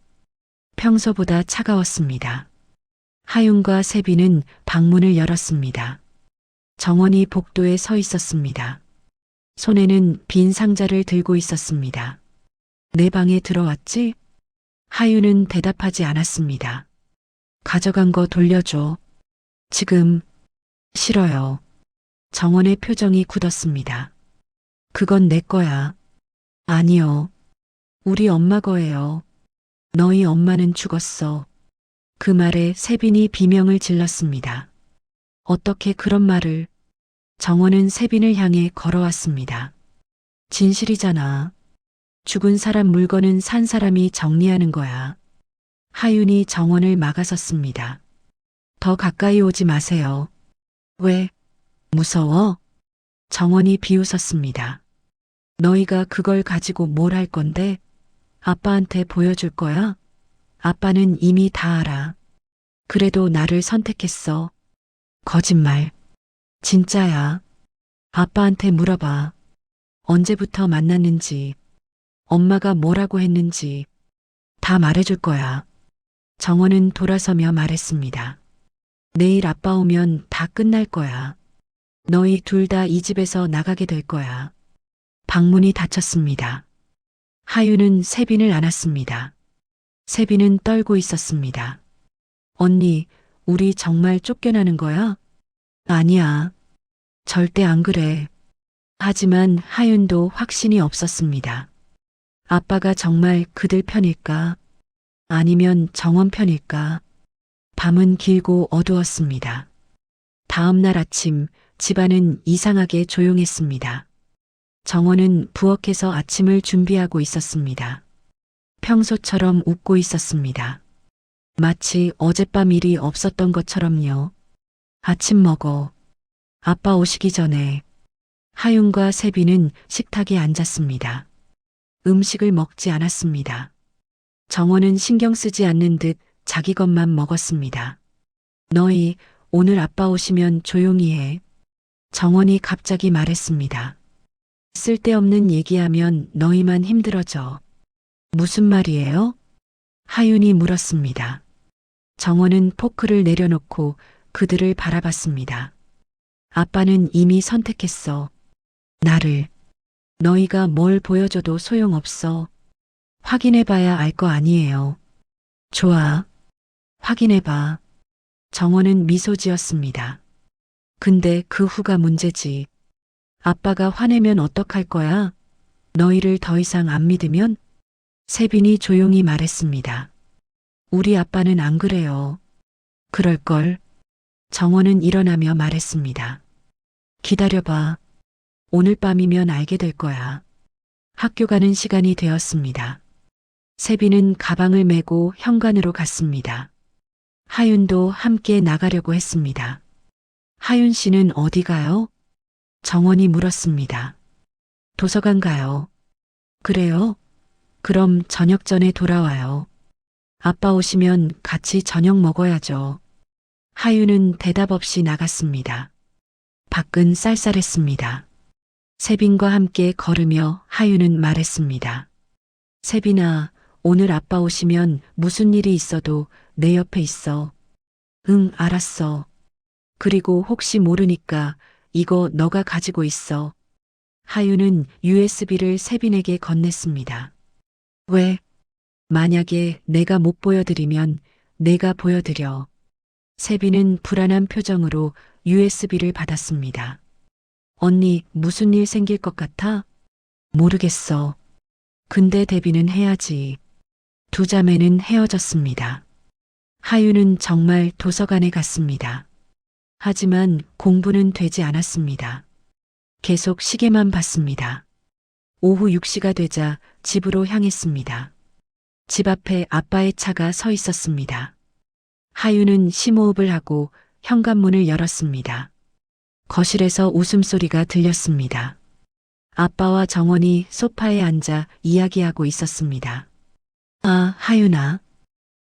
평소보다 차가웠습니다. 하윤과 세빈은 방문을 열었습니다. 정원이 복도에 서 있었습니다. 손에는 빈 상자를 들고 있었습니다. 내 방에 들어왔지? 하윤은 대답하지 않았습니다. 가져간 거 돌려줘. 지금. 싫어요. 정원의 표정이 굳었습니다. 그건 내 거야. 아니요. 우리 엄마 거예요. 너희 엄마는 죽었어. 그 말에 세빈이 비명을 질렀습니다. 어떻게 그런 말을. 정원은 세빈을 향해 걸어왔습니다. 진실이잖아. 죽은 사람 물건은 산 사람이 정리하는 거야. 하윤이 정원을 막아섰습니다. 더 가까이 오지 마세요. 왜? 무서워? 정원이 비웃었습니다. 너희가 그걸 가지고 뭘 할 건데? 아빠한테 보여줄 거야? 아빠는 이미 다 알아. 그래도 나를 선택했어. 거짓말. 진짜야. 아빠한테 물어봐. 언제부터 만났는지, 엄마가 뭐라고 했는지 다 말해줄 거야. 정원은 돌아서며 말했습니다. 내일 아빠 오면 다 끝날 거야. 너희 둘 다 이 집에서 나가게 될 거야. 방문이 닫혔습니다. 하윤은 세빈을 안았습니다. 세빈은 떨고 있었습니다. 언니, 우리 정말 쫓겨나는 거야? 아니야. 절대 안 그래. 하지만 하윤도 확신이 없었습니다. 아빠가 정말 그들 편일까? 아니면 정원 편일까? 밤은 길고 어두웠습니다. 다음 날 아침, 집안은 이상하게 조용했습니다. 정원은 부엌에서 아침을 준비하고 있었습니다. 평소처럼 웃고 있었습니다. 마치 어젯밤 일이 없었던 것처럼요. 아침 먹어. 아빠 오시기 전에. 하윤과 세빈은 식탁에 앉았습니다. 음식을 먹지 않았습니다. 정원은 신경 쓰지 않는 듯 자기 것만 먹었습니다. 너희 오늘 아빠 오시면 조용히 해. 정원이 갑자기 말했습니다. 쓸데없는 얘기하면 너희만 힘들어져. 무슨 말이에요? 하윤이 물었습니다. 정원은 포크를 내려놓고 그들을 바라봤습니다. 아빠는 이미 선택했어. 나를. 너희가 뭘 보여줘도 소용없어. 확인해봐야 알 거 아니에요. 좋아. 확인해봐. 정원은 미소 지었습니다. 근데 그 후가 문제지. 아빠가 화내면 어떡할 거야? 너희를 더 이상 안 믿으면? 세빈이 조용히 말했습니다. 우리 아빠는 안 그래요. 그럴걸. 정원은 일어나며 말했습니다. 기다려봐. 오늘 밤이면 알게 될 거야. 학교 가는 시간이 되었습니다. 세빈은 가방을 메고 현관으로 갔습니다. 하윤도 함께 나가려고 했습니다. 하윤 씨는 어디 가요? 정원이 물었습니다. 도서관 가요. 그래요? 그럼 저녁 전에 돌아와요. 아빠 오시면 같이 저녁 먹어야죠. 하윤은 대답 없이 나갔습니다. 밖은 쌀쌀했습니다. 세빈과 함께 걸으며 하윤은 말했습니다. 세빈아, 오늘 아빠 오시면 무슨 일이 있어도 내 옆에 있어. 응, 알았어. 그리고 혹시 모르니까 이거 너가 가지고 있어. 하윤은 USB를 세빈에게 건넸습니다. 왜? 만약에 내가 못 보여드리면 내가 보여드려. 세빈은 불안한 표정으로 USB를 받았습니다. 언니, 무슨 일 생길 것 같아? 모르겠어. 근데 데뷔는 해야지. 두 자매는 헤어졌습니다. 하윤은 정말 도서관에 갔습니다. 하지만 공부는 되지 않았습니다. 계속 시계만 봤습니다. 오후 6시가 되자 집으로 향했습니다. 집 앞에 아빠의 차가 서 있었습니다. 하윤은 심호흡을 하고 현관문을 열었습니다. 거실에서 웃음소리가 들렸습니다. 아빠와 정원이 소파에 앉아 이야기하고 있었습니다. 아, 하윤아.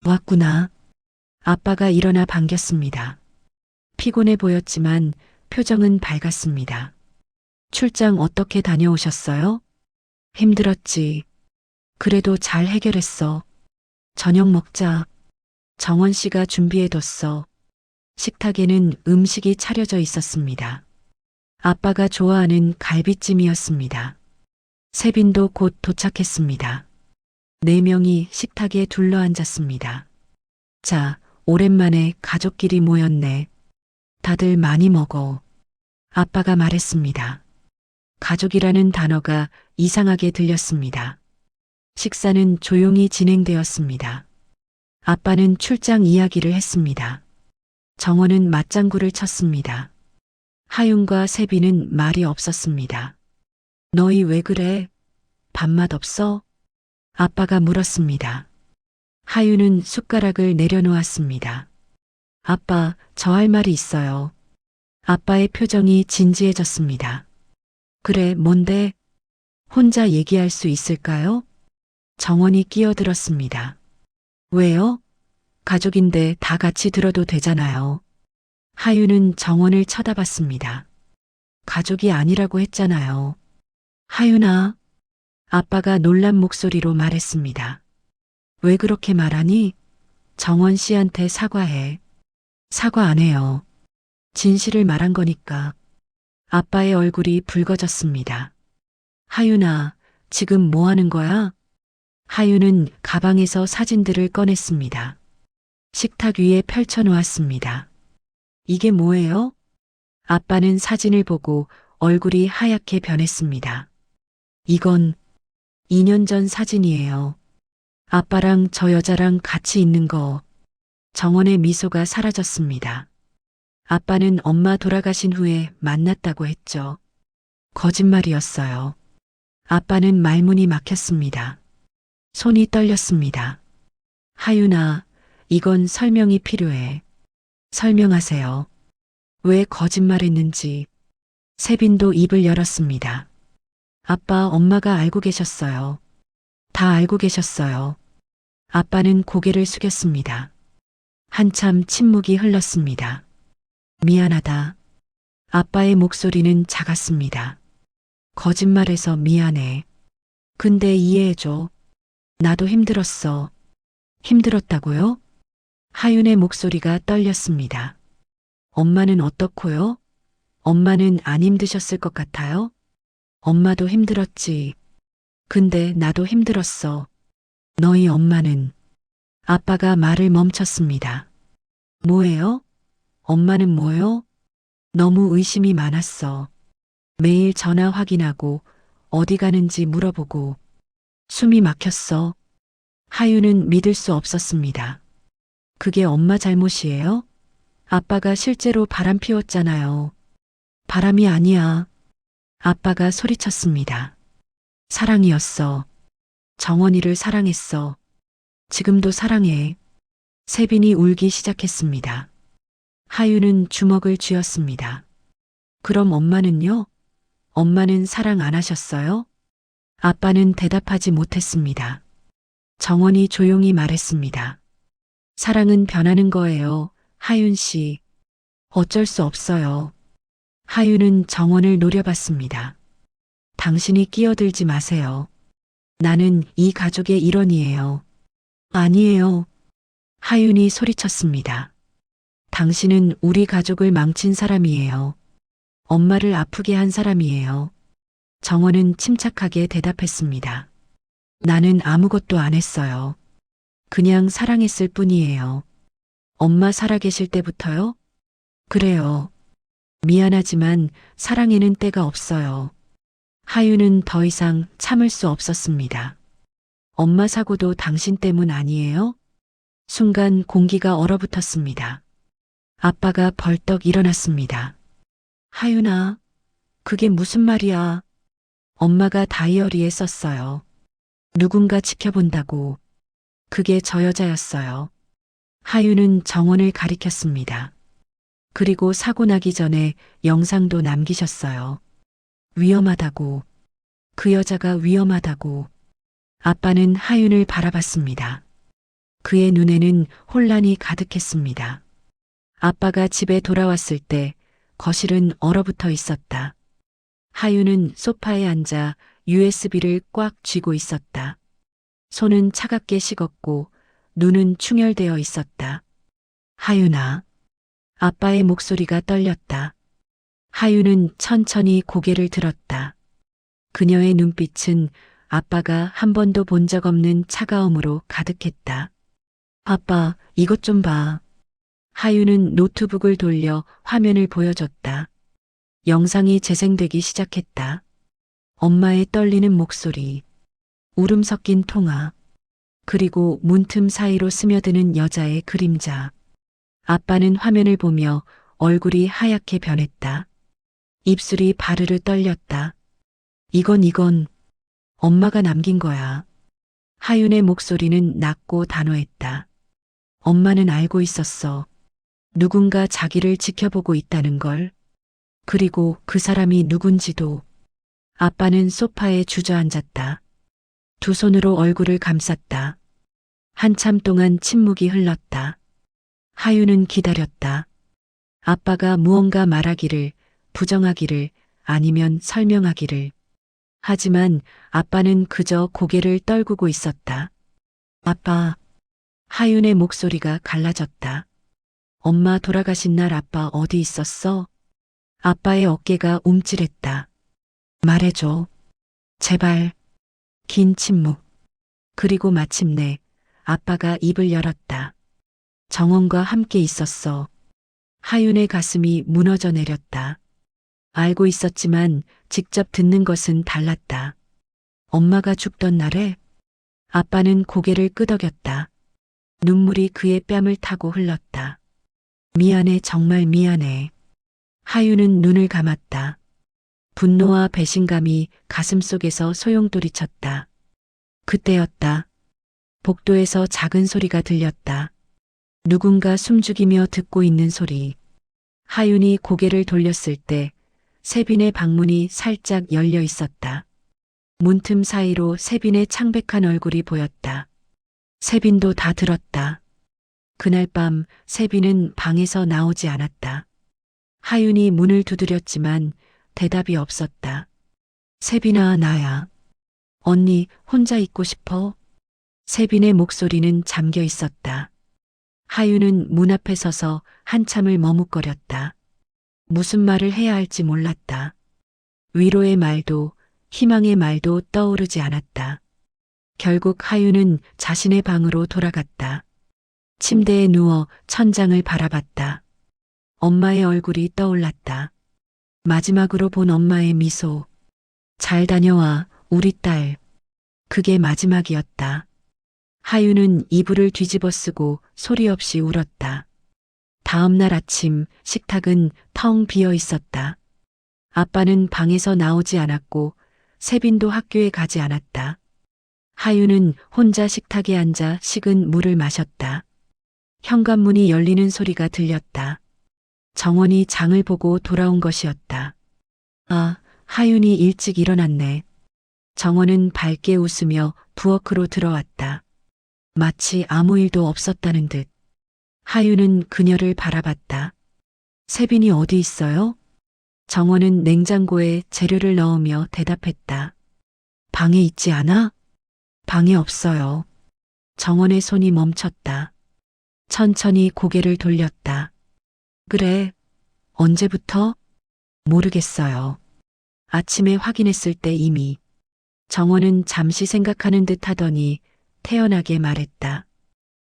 왔구나. 아빠가 일어나 반겼습니다. 피곤해 보였지만 표정은 밝았습니다. 출장 어떻게 다녀오셨어요? 힘들었지. 그래도 잘 해결했어. 저녁 먹자. 정원 씨가 준비해뒀어. 식탁에는 음식이 차려져 있었습니다. 아빠가 좋아하는 갈비찜이었습니다. 세빈도 곧 도착했습니다. 네 명이 식탁에 둘러앉았습니다. 자, 오랜만에 가족끼리 모였네. 다들 많이 먹어. 아빠가 말했습니다. 가족이라는 단어가 이상하게 들렸습니다. 식사는 조용히 진행되었습니다. 아빠는 출장 이야기를 했습니다. 정원은 맞장구를 쳤습니다. 하윤과 세빈은 말이 없었습니다. 너희 왜 그래? 밥맛 없어? 아빠가 물었습니다. 하윤은 숟가락을 내려놓았습니다. 아빠, 저 할 말이 있어요. 아빠의 표정이 진지해졌습니다. 그래, 뭔데? 혼자 얘기할 수 있을까요? 정원이 끼어들었습니다. 왜요? 가족인데 다 같이 들어도 되잖아요. 하윤은 정원을 쳐다봤습니다. 가족이 아니라고 했잖아요. 하윤아. 아빠가 놀란 목소리로 말했습니다. 왜 그렇게 말하니? 정원 씨한테 사과해. 사과 안 해요. 진실을 말한 거니까. 아빠의 얼굴이 붉어졌습니다. 하윤아, 지금 뭐 하는 거야? 하윤은 가방에서 사진들을 꺼냈습니다. 식탁 위에 펼쳐놓았습니다. 이게 뭐예요? 아빠는 사진을 보고 얼굴이 하얗게 변했습니다. 이건 2년 전 사진이에요. 아빠랑 저 여자랑 같이 있는 거. 정원의 미소가 사라졌습니다. 아빠는 엄마 돌아가신 후에 만났다고 했죠. 거짓말이었어요. 아빠는 말문이 막혔습니다. 손이 떨렸습니다. 하윤아, 이건 설명이 필요해. 설명하세요. 왜 거짓말했는지. 세빈도 입을 열었습니다. 아빠, 엄마가 알고 계셨어요. 다 알고 계셨어요. 아빠는 고개를 숙였습니다. 한참 침묵이 흘렀습니다. 미안하다. 아빠의 목소리는 작았습니다. 거짓말해서 미안해. 근데 이해해줘. 나도 힘들었어. 힘들었다고요? 하윤의 목소리가 떨렸습니다. 엄마는 어떻고요? 엄마는 안 힘드셨을 것 같아요? 엄마도 힘들었지. 근데 나도 힘들었어. 너희 엄마는. 아빠가 말을 멈췄습니다. 뭐예요? 엄마는 뭐요? 너무 의심이 많았어. 매일 전화 확인하고 어디 가는지 물어보고 숨이 막혔어. 하윤은 믿을 수 없었습니다. 그게 엄마 잘못이에요? 아빠가 실제로 바람 피웠잖아요. 바람이 아니야. 아빠가 소리쳤습니다. 사랑이었어. 정원이를 사랑했어. 지금도 사랑해. 세빈이 울기 시작했습니다. 하윤은 주먹을 쥐었습니다. 그럼 엄마는요? 엄마는 사랑 안 하셨어요? 아빠는 대답하지 못했습니다. 정원이 조용히 말했습니다. 사랑은 변하는 거예요. 하윤 씨. 어쩔 수 없어요. 하윤은 정원을 노려봤습니다. 당신이 끼어들지 마세요. 나는 이 가족의 일원이에요. 아니에요. 하윤이 소리쳤습니다. 당신은 우리 가족을 망친 사람이에요. 엄마를 아프게 한 사람이에요. 정원은 침착하게 대답했습니다. 나는 아무것도 안 했어요. 그냥 사랑했을 뿐이에요. 엄마 살아계실 때부터요? 그래요. 미안하지만 사랑에는 때가 없어요. 하윤은 더 이상 참을 수 없었습니다. 엄마 사고도 당신 때문 아니에요? 순간 공기가 얼어붙었습니다. 아빠가 벌떡 일어났습니다. 하윤아, 그게 무슨 말이야? 엄마가 다이어리에 썼어요. 누군가 지켜본다고. 그게 저 여자였어요. 하윤은 정원을 가리켰습니다. 그리고 사고 나기 전에 영상도 남기셨어요. 위험하다고. 그 여자가 위험하다고. 아빠는 하윤을 바라봤습니다. 그의 눈에는 혼란이 가득했습니다. 아빠가 집에 돌아왔을 때 거실은 얼어붙어 있었다. 하윤은 소파에 앉아 USB를 꽉 쥐고 있었다. 손은 차갑게 식었고 눈은 충혈되어 있었다. 하윤아. 아빠의 목소리가 떨렸다. 하윤은 천천히 고개를 들었다. 그녀의 눈빛은 아빠가 한 번도 본 적 없는 차가움으로 가득했다. 아빠, 이것 좀 봐. 하윤은 노트북을 돌려 화면을 보여줬다. 영상이 재생되기 시작했다. 엄마의 떨리는 목소리, 울음 섞인 통화, 그리고 문틈 사이로 스며드는 여자의 그림자. 아빠는 화면을 보며 얼굴이 하얗게 변했다. 입술이 바르르 떨렸다. 이건 엄마가 남긴 거야. 하윤의 목소리는 낮고 단호했다. 엄마는 알고 있었어. 누군가 자기를 지켜보고 있다는 걸. 그리고 그 사람이 누군지도. 아빠는 소파에 주저앉았다. 두 손으로 얼굴을 감쌌다. 한참 동안 침묵이 흘렀다. 하윤은 기다렸다. 아빠가 무언가 말하기를, 부정하기를, 아니면 설명하기를. 하지만 아빠는 그저 고개를 떨구고 있었다. 아빠. 하윤의 목소리가 갈라졌다. 엄마 돌아가신 날 아빠 어디 있었어? 아빠의 어깨가 움찔했다. 말해줘. 제발. 긴 침묵. 그리고 마침내 아빠가 입을 열었다. 정원과 함께 있었어. 하윤의 가슴이 무너져 내렸다. 알고 있었지만 직접 듣는 것은 달랐다. 엄마가 죽던 날에 아빠는 고개를 끄덕였다. 눈물이 그의 뺨을 타고 흘렀다. 미안해, 정말 미안해. 하유는 눈을 감았다. 분노와 배신감이 가슴속에서 소용돌이쳤다. 그때였다. 복도에서 작은 소리가 들렸다. 누군가 숨죽이며 듣고 있는 소리. 하윤이 고개를 돌렸을 때 세빈의 방문이 살짝 열려 있었다. 문틈 사이로 세빈의 창백한 얼굴이 보였다. 세빈도 다 들었다. 그날 밤 세빈은 방에서 나오지 않았다. 하윤이 문을 두드렸지만 대답이 없었다. 세빈아, 나야. 언니, 혼자 있고 싶어? 세빈의 목소리는 잠겨 있었다. 하윤은 문 앞에 서서 한참을 머뭇거렸다. 무슨 말을 해야 할지 몰랐다. 위로의 말도 희망의 말도 떠오르지 않았다. 결국 하윤은 자신의 방으로 돌아갔다. 침대에 누워 천장을 바라봤다. 엄마의 얼굴이 떠올랐다. 마지막으로 본 엄마의 미소. 잘 다녀와, 우리 딸. 그게 마지막이었다. 하윤은 이불을 뒤집어 쓰고 소리 없이 울었다. 다음 날 아침 식탁은 텅 비어 있었다. 아빠는 방에서 나오지 않았고 세빈도 학교에 가지 않았다. 하윤은 혼자 식탁에 앉아 식은 물을 마셨다. 현관문이 열리는 소리가 들렸다. 정원이 장을 보고 돌아온 것이었다. 아, 하윤이 일찍 일어났네. 정원은 밝게 웃으며 부엌으로 들어왔다. 마치 아무 일도 없었다는 듯. 하윤은 그녀를 바라봤다. 세빈이 어디 있어요? 정원은 냉장고에 재료를 넣으며 대답했다. 방에 있지 않아? 방에 없어요. 정원의 손이 멈췄다. 천천히 고개를 돌렸다. 그래, 언제부터? 모르겠어요. 아침에 확인했을 때 이미. 정원은 잠시 생각하는 듯 하더니 태연하게 말했다.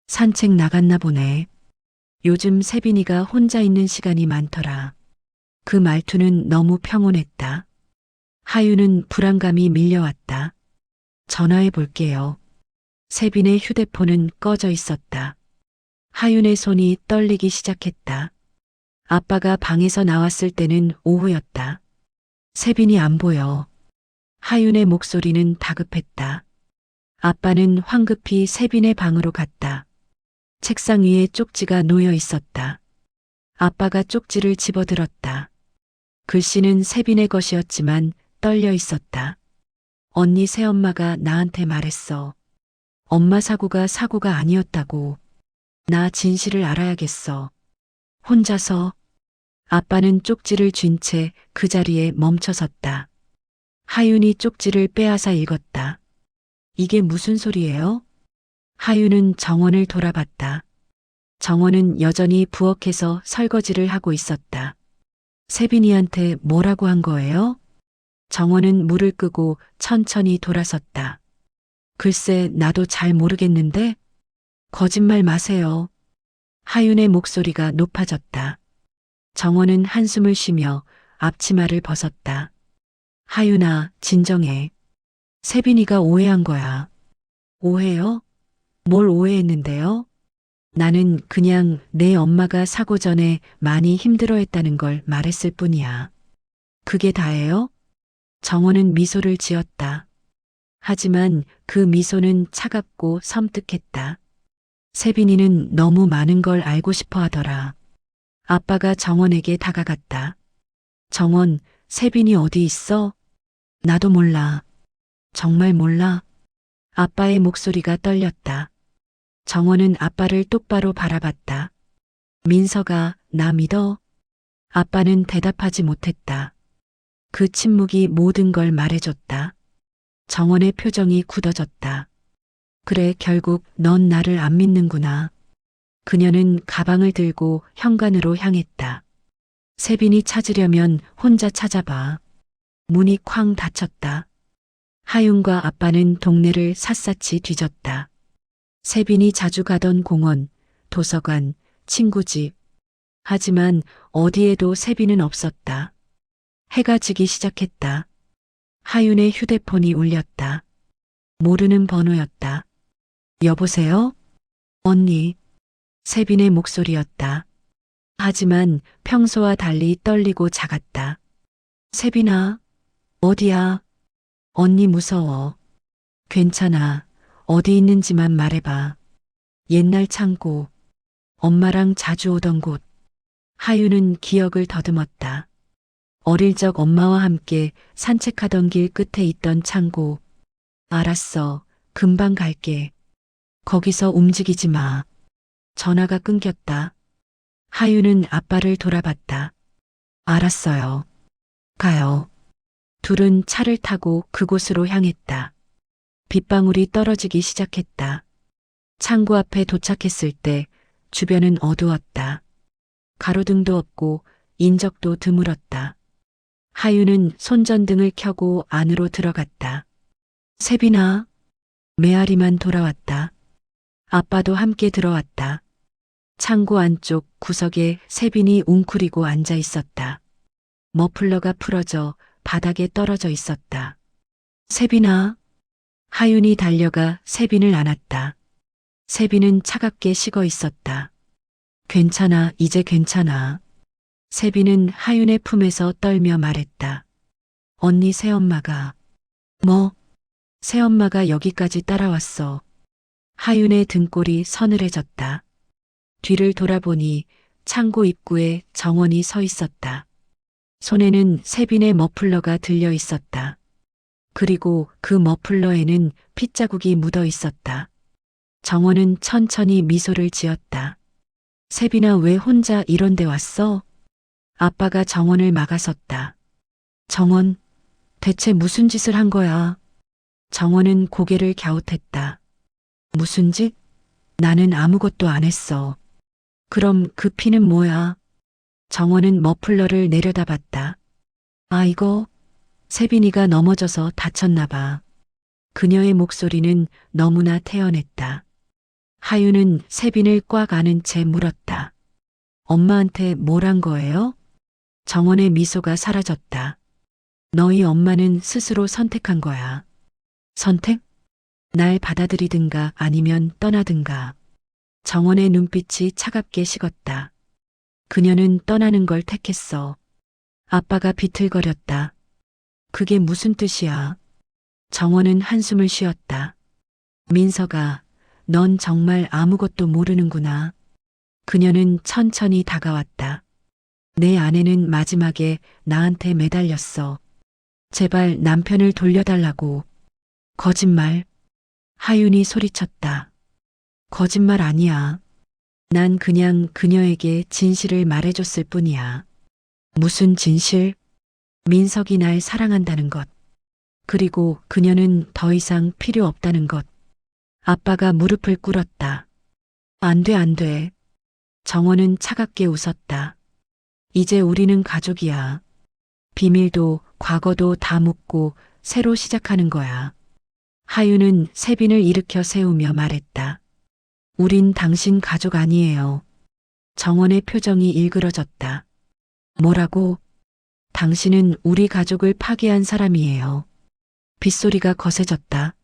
산책 나갔나 보네. 요즘 세빈이가 혼자 있는 시간이 많더라. 그 말투는 너무 평온했다. 하유는 불안감이 밀려왔다. 전화해 볼게요. 세빈의 휴대폰은 꺼져 있었다. 하윤의 손이 떨리기 시작했다. 아빠가 방에서 나왔을 때는 오후였다. 세빈이 안 보여. 하윤의 목소리는 다급했다. 아빠는 황급히 세빈의 방으로 갔다. 책상 위에 쪽지가 놓여 있었다. 아빠가 쪽지를 집어들었다. 글씨는 세빈의 것이었지만 떨려 있었다. 언니 새엄마가 나한테 말했어. 엄마 사고가 아니었다고. 나 진실을 알아야겠어. 혼자서. 아빠는 쪽지를 쥔 채 그 자리에 멈춰섰다. 하윤이 쪽지를 빼앗아 읽었다. 이게 무슨 소리예요? 하윤은 정원을 돌아봤다. 정원은 여전히 부엌에서 설거지를 하고 있었다. 세빈이한테 뭐라고 한 거예요? 정원은 물을 끄고 천천히 돌아섰다. 글쎄, 나도 잘 모르겠는데? 거짓말 마세요. 하윤의 목소리가 높아졌다. 정원은 한숨을 쉬며 앞치마를 벗었다. 하윤아, 진정해. 세빈이가 오해한 거야. 오해요? 뭘 오해했는데요? 나는 그냥 내 엄마가 사고 전에 많이 힘들어했다는 걸 말했을 뿐이야. 그게 다예요? 정원은 미소를 지었다. 하지만 그 미소는 차갑고 섬뜩했다. 세빈이는 너무 많은 걸 알고 싶어 하더라. 아빠가 정원에게 다가갔다. 정원, 세빈이 어디 있어? 나도 몰라. 정말 몰라. 아빠의 목소리가 떨렸다. 정원은 아빠를 똑바로 바라봤다. 민서가 나 믿어? 아빠는 대답하지 못했다. 그 침묵이 모든 걸 말해줬다. 정원의 표정이 굳어졌다. 그래, 결국 넌 나를 안 믿는구나. 그녀는 가방을 들고 현관으로 향했다. 세빈이 찾으려면 혼자 찾아봐. 문이 쾅 닫혔다. 하윤과 아빠는 동네를 샅샅이 뒤졌다. 세빈이 자주 가던 공원, 도서관, 친구 집. 하지만 어디에도 세빈은 없었다. 해가 지기 시작했다. 하윤의 휴대폰이 울렸다. 모르는 번호였다. 여보세요? 언니. 세빈의 목소리였다. 하지만 평소와 달리 떨리고 작았다. 세빈아, 어디야? 언니 무서워. 괜찮아. 어디 있는지만 말해봐. 옛날 창고. 엄마랑 자주 오던 곳. 하유는 기억을 더듬었다. 어릴 적 엄마와 함께 산책하던 길 끝에 있던 창고. 알았어. 금방 갈게. 거기서 움직이지 마. 전화가 끊겼다. 하유는 아빠를 돌아봤다. 알았어요. 가요. 둘은 차를 타고 그곳으로 향했다. 빗방울이 떨어지기 시작했다. 창고 앞에 도착했을 때 주변은 어두웠다. 가로등도 없고 인적도 드물었다. 하유는 손전등을 켜고 안으로 들어갔다. 세빈아, 메아리만 돌아왔다. 아빠도 함께 들어왔다. 창고 안쪽 구석에 세빈이 웅크리고 앉아 있었다. 머플러가 풀어져 바닥에 떨어져 있었다. 세빈아. 하윤이 달려가 세빈을 안았다. 세빈은 차갑게 식어 있었다. 괜찮아, 이제 괜찮아. 세빈은 하윤의 품에서 떨며 말했다. 언니 새엄마가. 뭐? 새엄마가 여기까지 따라왔어. 하윤의 등골이 서늘해졌다. 뒤를 돌아보니 창고 입구에 정원이 서 있었다. 손에는 세빈의 머플러가 들려 있었다. 그리고 그 머플러에는 핏자국이 묻어 있었다. 정원은 천천히 미소를 지었다. 세빈아, 왜 혼자 이런 데 왔어? 아빠가 정원을 막아섰다. 정원, 대체 무슨 짓을 한 거야? 정원은 고개를 갸웃했다. 무슨 짓? 나는 아무것도 안 했어. 그럼 그 피는 뭐야? 정원은 머플러를 내려다봤다. 아이고, 세빈이가 넘어져서 다쳤나 봐. 그녀의 목소리는 너무나 태연했다. 하유는 세빈을 꽉 안은 채 물었다. 엄마한테 뭘 한 거예요? 정원의 미소가 사라졌다. 너희 엄마는 스스로 선택한 거야. 선택? 날 받아들이든가 아니면 떠나든가. 정원의 눈빛이 차갑게 식었다. 그녀는 떠나는 걸 택했어. 아빠가 비틀거렸다. 그게 무슨 뜻이야? 정원은 한숨을 쉬었다. 민서가, 넌 정말 아무것도 모르는구나. 그녀는 천천히 다가왔다. 내 아내는 마지막에 나한테 매달렸어. 제발 남편을 돌려달라고. 거짓말. 하윤이 소리쳤다. 거짓말 아니야. 난 그냥 그녀에게 진실을 말해줬을 뿐이야. 무슨 진실? 민석이 날 사랑한다는 것. 그리고 그녀는 더 이상 필요 없다는 것. 아빠가 무릎을 꿇었다. 안 돼, 안 돼. 정원은 차갑게 웃었다. 이제 우리는 가족이야. 비밀도 과거도 다 묻고 새로 시작하는 거야. 하유는 세빈을 일으켜 세우며 말했다. 우린 당신 가족 아니에요. 정원의 표정이 일그러졌다. 뭐라고? 당신은 우리 가족을 파괴한 사람이에요. 빗소리가 거세졌다.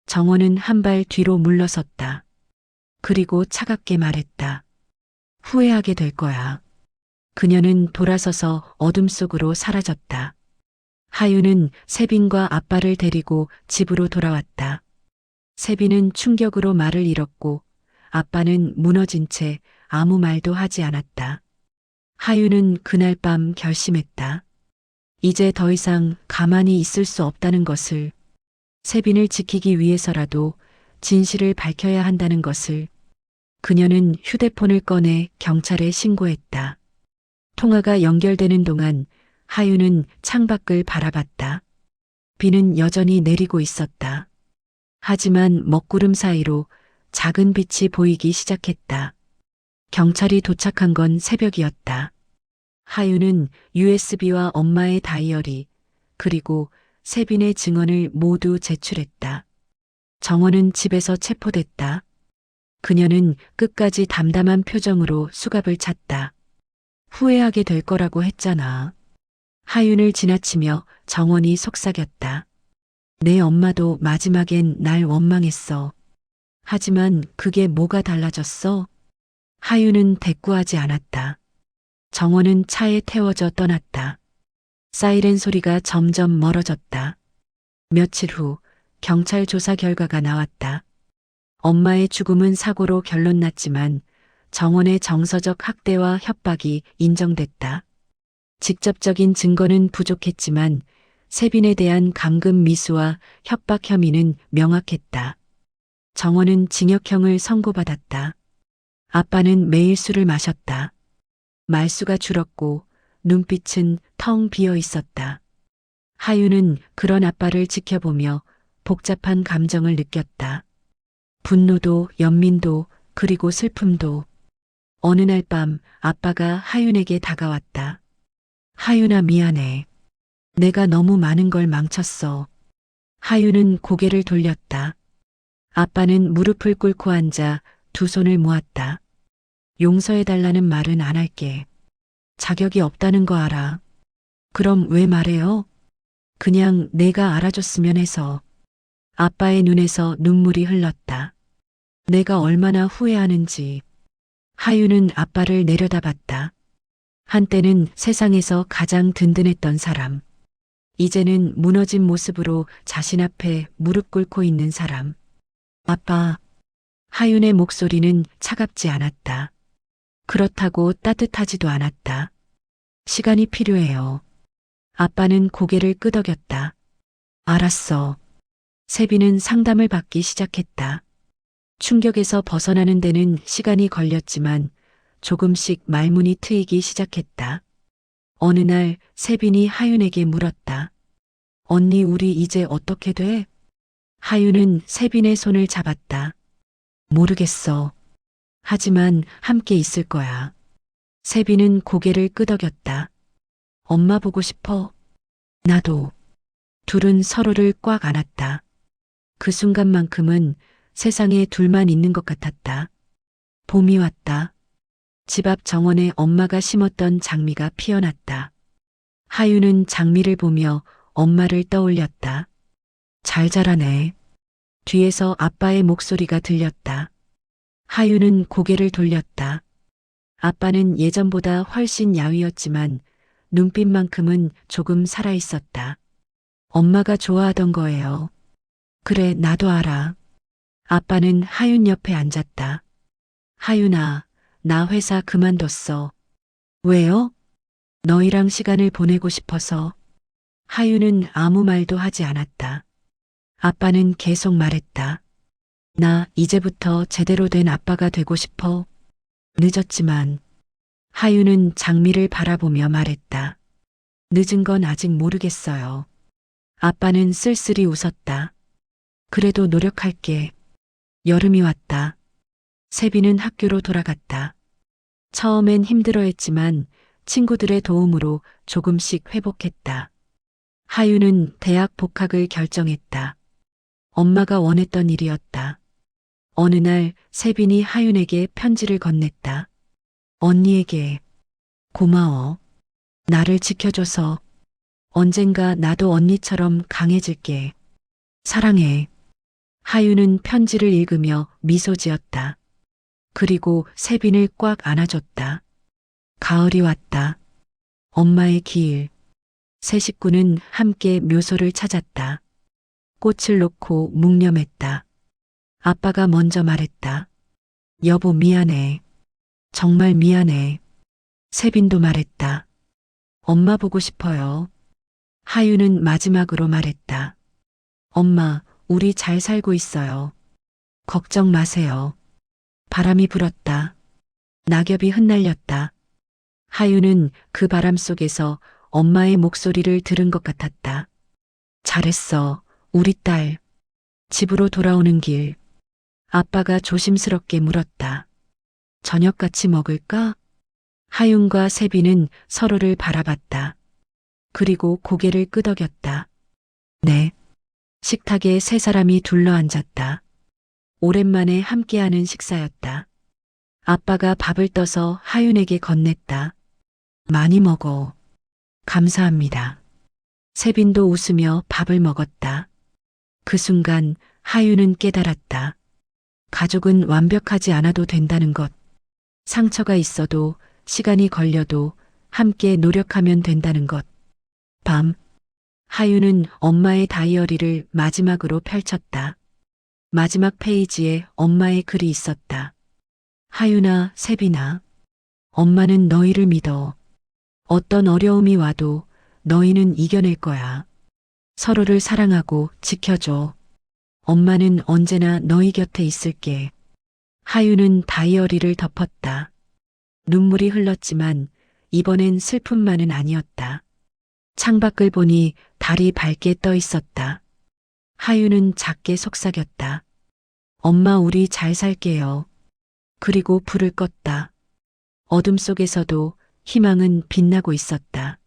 정원은 한 발 뒤로 물러섰다. 그리고 차갑게 말했다. 후회하게 될 거야. 그녀는 돌아서서 어둠 속으로 사라졌다. 하유는 세빈과 아빠를 데리고 집으로 돌아왔다. 세빈은 충격으로 말을 잃었고 아빠는 무너진 채 아무 말도 하지 않았다. 하유는 그날 밤 결심했다. 이제 더 이상 가만히 있을 수 없다는 것을, 세빈을 지키기 위해서라도 진실을 밝혀야 한다는 것을. 그녀는 휴대폰을 꺼내 경찰에 신고했다. 통화가 연결되는 동안 하유는 창밖을 바라봤다. 비는 여전히 내리고 있었다. 하지만 먹구름 사이로 작은 빛이 보이기 시작했다. 경찰이 도착한 건 새벽이었다. 하유는 USB와 엄마의 다이어리, 그리고 세빈의 증언을 모두 제출했다. 정원은 집에서 체포됐다. 그녀는 끝까지 담담한 표정으로 수갑을 찼다. 후회하게 될 거라고 했잖아. 하윤을 지나치며 정원이 속삭였다. 내 엄마도 마지막엔 날 원망했어. 하지만 그게 뭐가 달라졌어? 하유는 대꾸하지 않았다. 정원은 차에 태워져 떠났다. 사이렌 소리가 점점 멀어졌다. 며칠 후 경찰 조사 결과가 나왔다. 엄마의 죽음은 사고로 결론 났지만 정원의 정서적 학대와 협박이 인정됐다. 직접적인 증거는 부족했지만 세빈에 대한 감금 미수와 협박 혐의는 명확했다. 정원은 징역형을 선고받았다. 아빠는 매일 술을 마셨다. 말수가 줄었고 눈빛은 텅 비어 있었다. 하유는 그런 아빠를 지켜보며 복잡한 감정을 느꼈다. 분노도, 연민도, 그리고 슬픔도. 어느 날 밤 아빠가 하윤에게 다가왔다. 하윤아, 미안해. 내가 너무 많은 걸 망쳤어. 하윤은 고개를 돌렸다. 아빠는 무릎을 꿇고 앉아 두 손을 모았다. 용서해달라는 말은 안 할게. 자격이 없다는 거 알아. 그럼 왜 말해요? 그냥 내가 알아줬으면 해서. 아빠의 눈에서 눈물이 흘렀다. 내가 얼마나 후회하는지. 하유는 아빠를 내려다봤다. 한때는 세상에서 가장 든든했던 사람. 이제는 무너진 모습으로 자신 앞에 무릎 꿇고 있는 사람. 아빠. 하윤의 목소리는 차갑지 않았다. 그렇다고 따뜻하지도 않았다. 시간이 필요해요. 아빠는 고개를 끄덕였다. 알았어. 세빈은 상담을 받기 시작했다. 충격에서 벗어나는 데는 시간이 걸렸지만 조금씩 말문이 트이기 시작했다. 어느 날 세빈이 하윤에게 물었다. 언니, 우리 이제 어떻게 돼? 하윤은 세빈의 손을 잡았다. 모르겠어. 하지만 함께 있을 거야. 세빈은 고개를 끄덕였다. 엄마 보고 싶어. 나도. 둘은 서로를 꽉 안았다. 그 순간만큼은 세상에 둘만 있는 것 같았다. 봄이 왔다. 집 앞 정원에 엄마가 심었던 장미가 피어났다. 하유는 장미를 보며 엄마를 떠올렸다. 잘 자라네. 뒤에서 아빠의 목소리가 들렸다. 하유는 고개를 돌렸다. 아빠는 예전보다 훨씬 야위었지만 눈빛만큼은 조금 살아있었다. 엄마가 좋아하던 거예요. 그래, 나도 알아. 아빠는 하윤 옆에 앉았다. 하윤아, 나 회사 그만뒀어. 왜요? 너희랑 시간을 보내고 싶어서. 하윤은 아무 말도 하지 않았다. 아빠는 계속 말했다. 나 이제부터 제대로 된 아빠가 되고 싶어. 늦었지만. 하윤은 장미를 바라보며 말했다. 늦은 건 아직 모르겠어요. 아빠는 쓸쓸히 웃었다. 그래도 노력할게. 여름이 왔다. 세빈은 학교로 돌아갔다. 처음엔 힘들어했지만 친구들의 도움으로 조금씩 회복했다. 하유는 대학 복학을 결정했다. 엄마가 원했던 일이었다. 어느 날 세빈이 하윤에게 편지를 건넸다. 언니에게 고마워. 나를 지켜줘서. 언젠가 나도 언니처럼 강해질게. 사랑해. 하유는 편지를 읽으며 미소 지었다. 그리고 세빈을 꽉 안아줬다. 가을이 왔다. 엄마의 기일. 세 식구는 함께 묘소를 찾았다. 꽃을 놓고 묵념했다. 아빠가 먼저 말했다. 여보, 미안해. 정말 미안해. 세빈도 말했다. 엄마 보고 싶어요. 하유는 마지막으로 말했다. 엄마, 우리 잘 살고 있어요. 걱정 마세요. 바람이 불었다. 낙엽이 흩날렸다. 하유는 그 바람 속에서 엄마의 목소리를 들은 것 같았다. 잘했어, 우리 딸. 집으로 돌아오는 길. 아빠가 조심스럽게 물었다. 저녁 같이 먹을까? 하윤과 세빈은 서로를 바라봤다. 그리고 고개를 끄덕였다. 네. 식탁에 세 사람이 둘러앉았다. 오랜만에 함께하는 식사였다. 아빠가 밥을 떠서 하윤에게 건넸다. 많이 먹어. 감사합니다. 세빈도 웃으며 밥을 먹었다. 그 순간 하유는 깨달았다. 가족은 완벽하지 않아도 된다는 것. 상처가 있어도 시간이 걸려도 함께 노력하면 된다는 것. 밤, 하유는 엄마의 다이어리를 마지막으로 펼쳤다. 마지막 페이지에 엄마의 글이 있었다. 하유나 세빈아, 엄마는 너희를 믿어. 어떤 어려움이 와도 너희는 이겨낼 거야. 서로를 사랑하고 지켜줘. 엄마는 언제나 너희 곁에 있을게. 하유는 다이어리를 덮었다. 눈물이 흘렀지만 이번엔 슬픔만은 아니었다. 창밖을 보니 달이 밝게 떠 있었다. 하유는 작게 속삭였다. 엄마, 우리 잘 살게요. 그리고 불을 껐다. 어둠 속에서도 희망은 빛나고 있었다.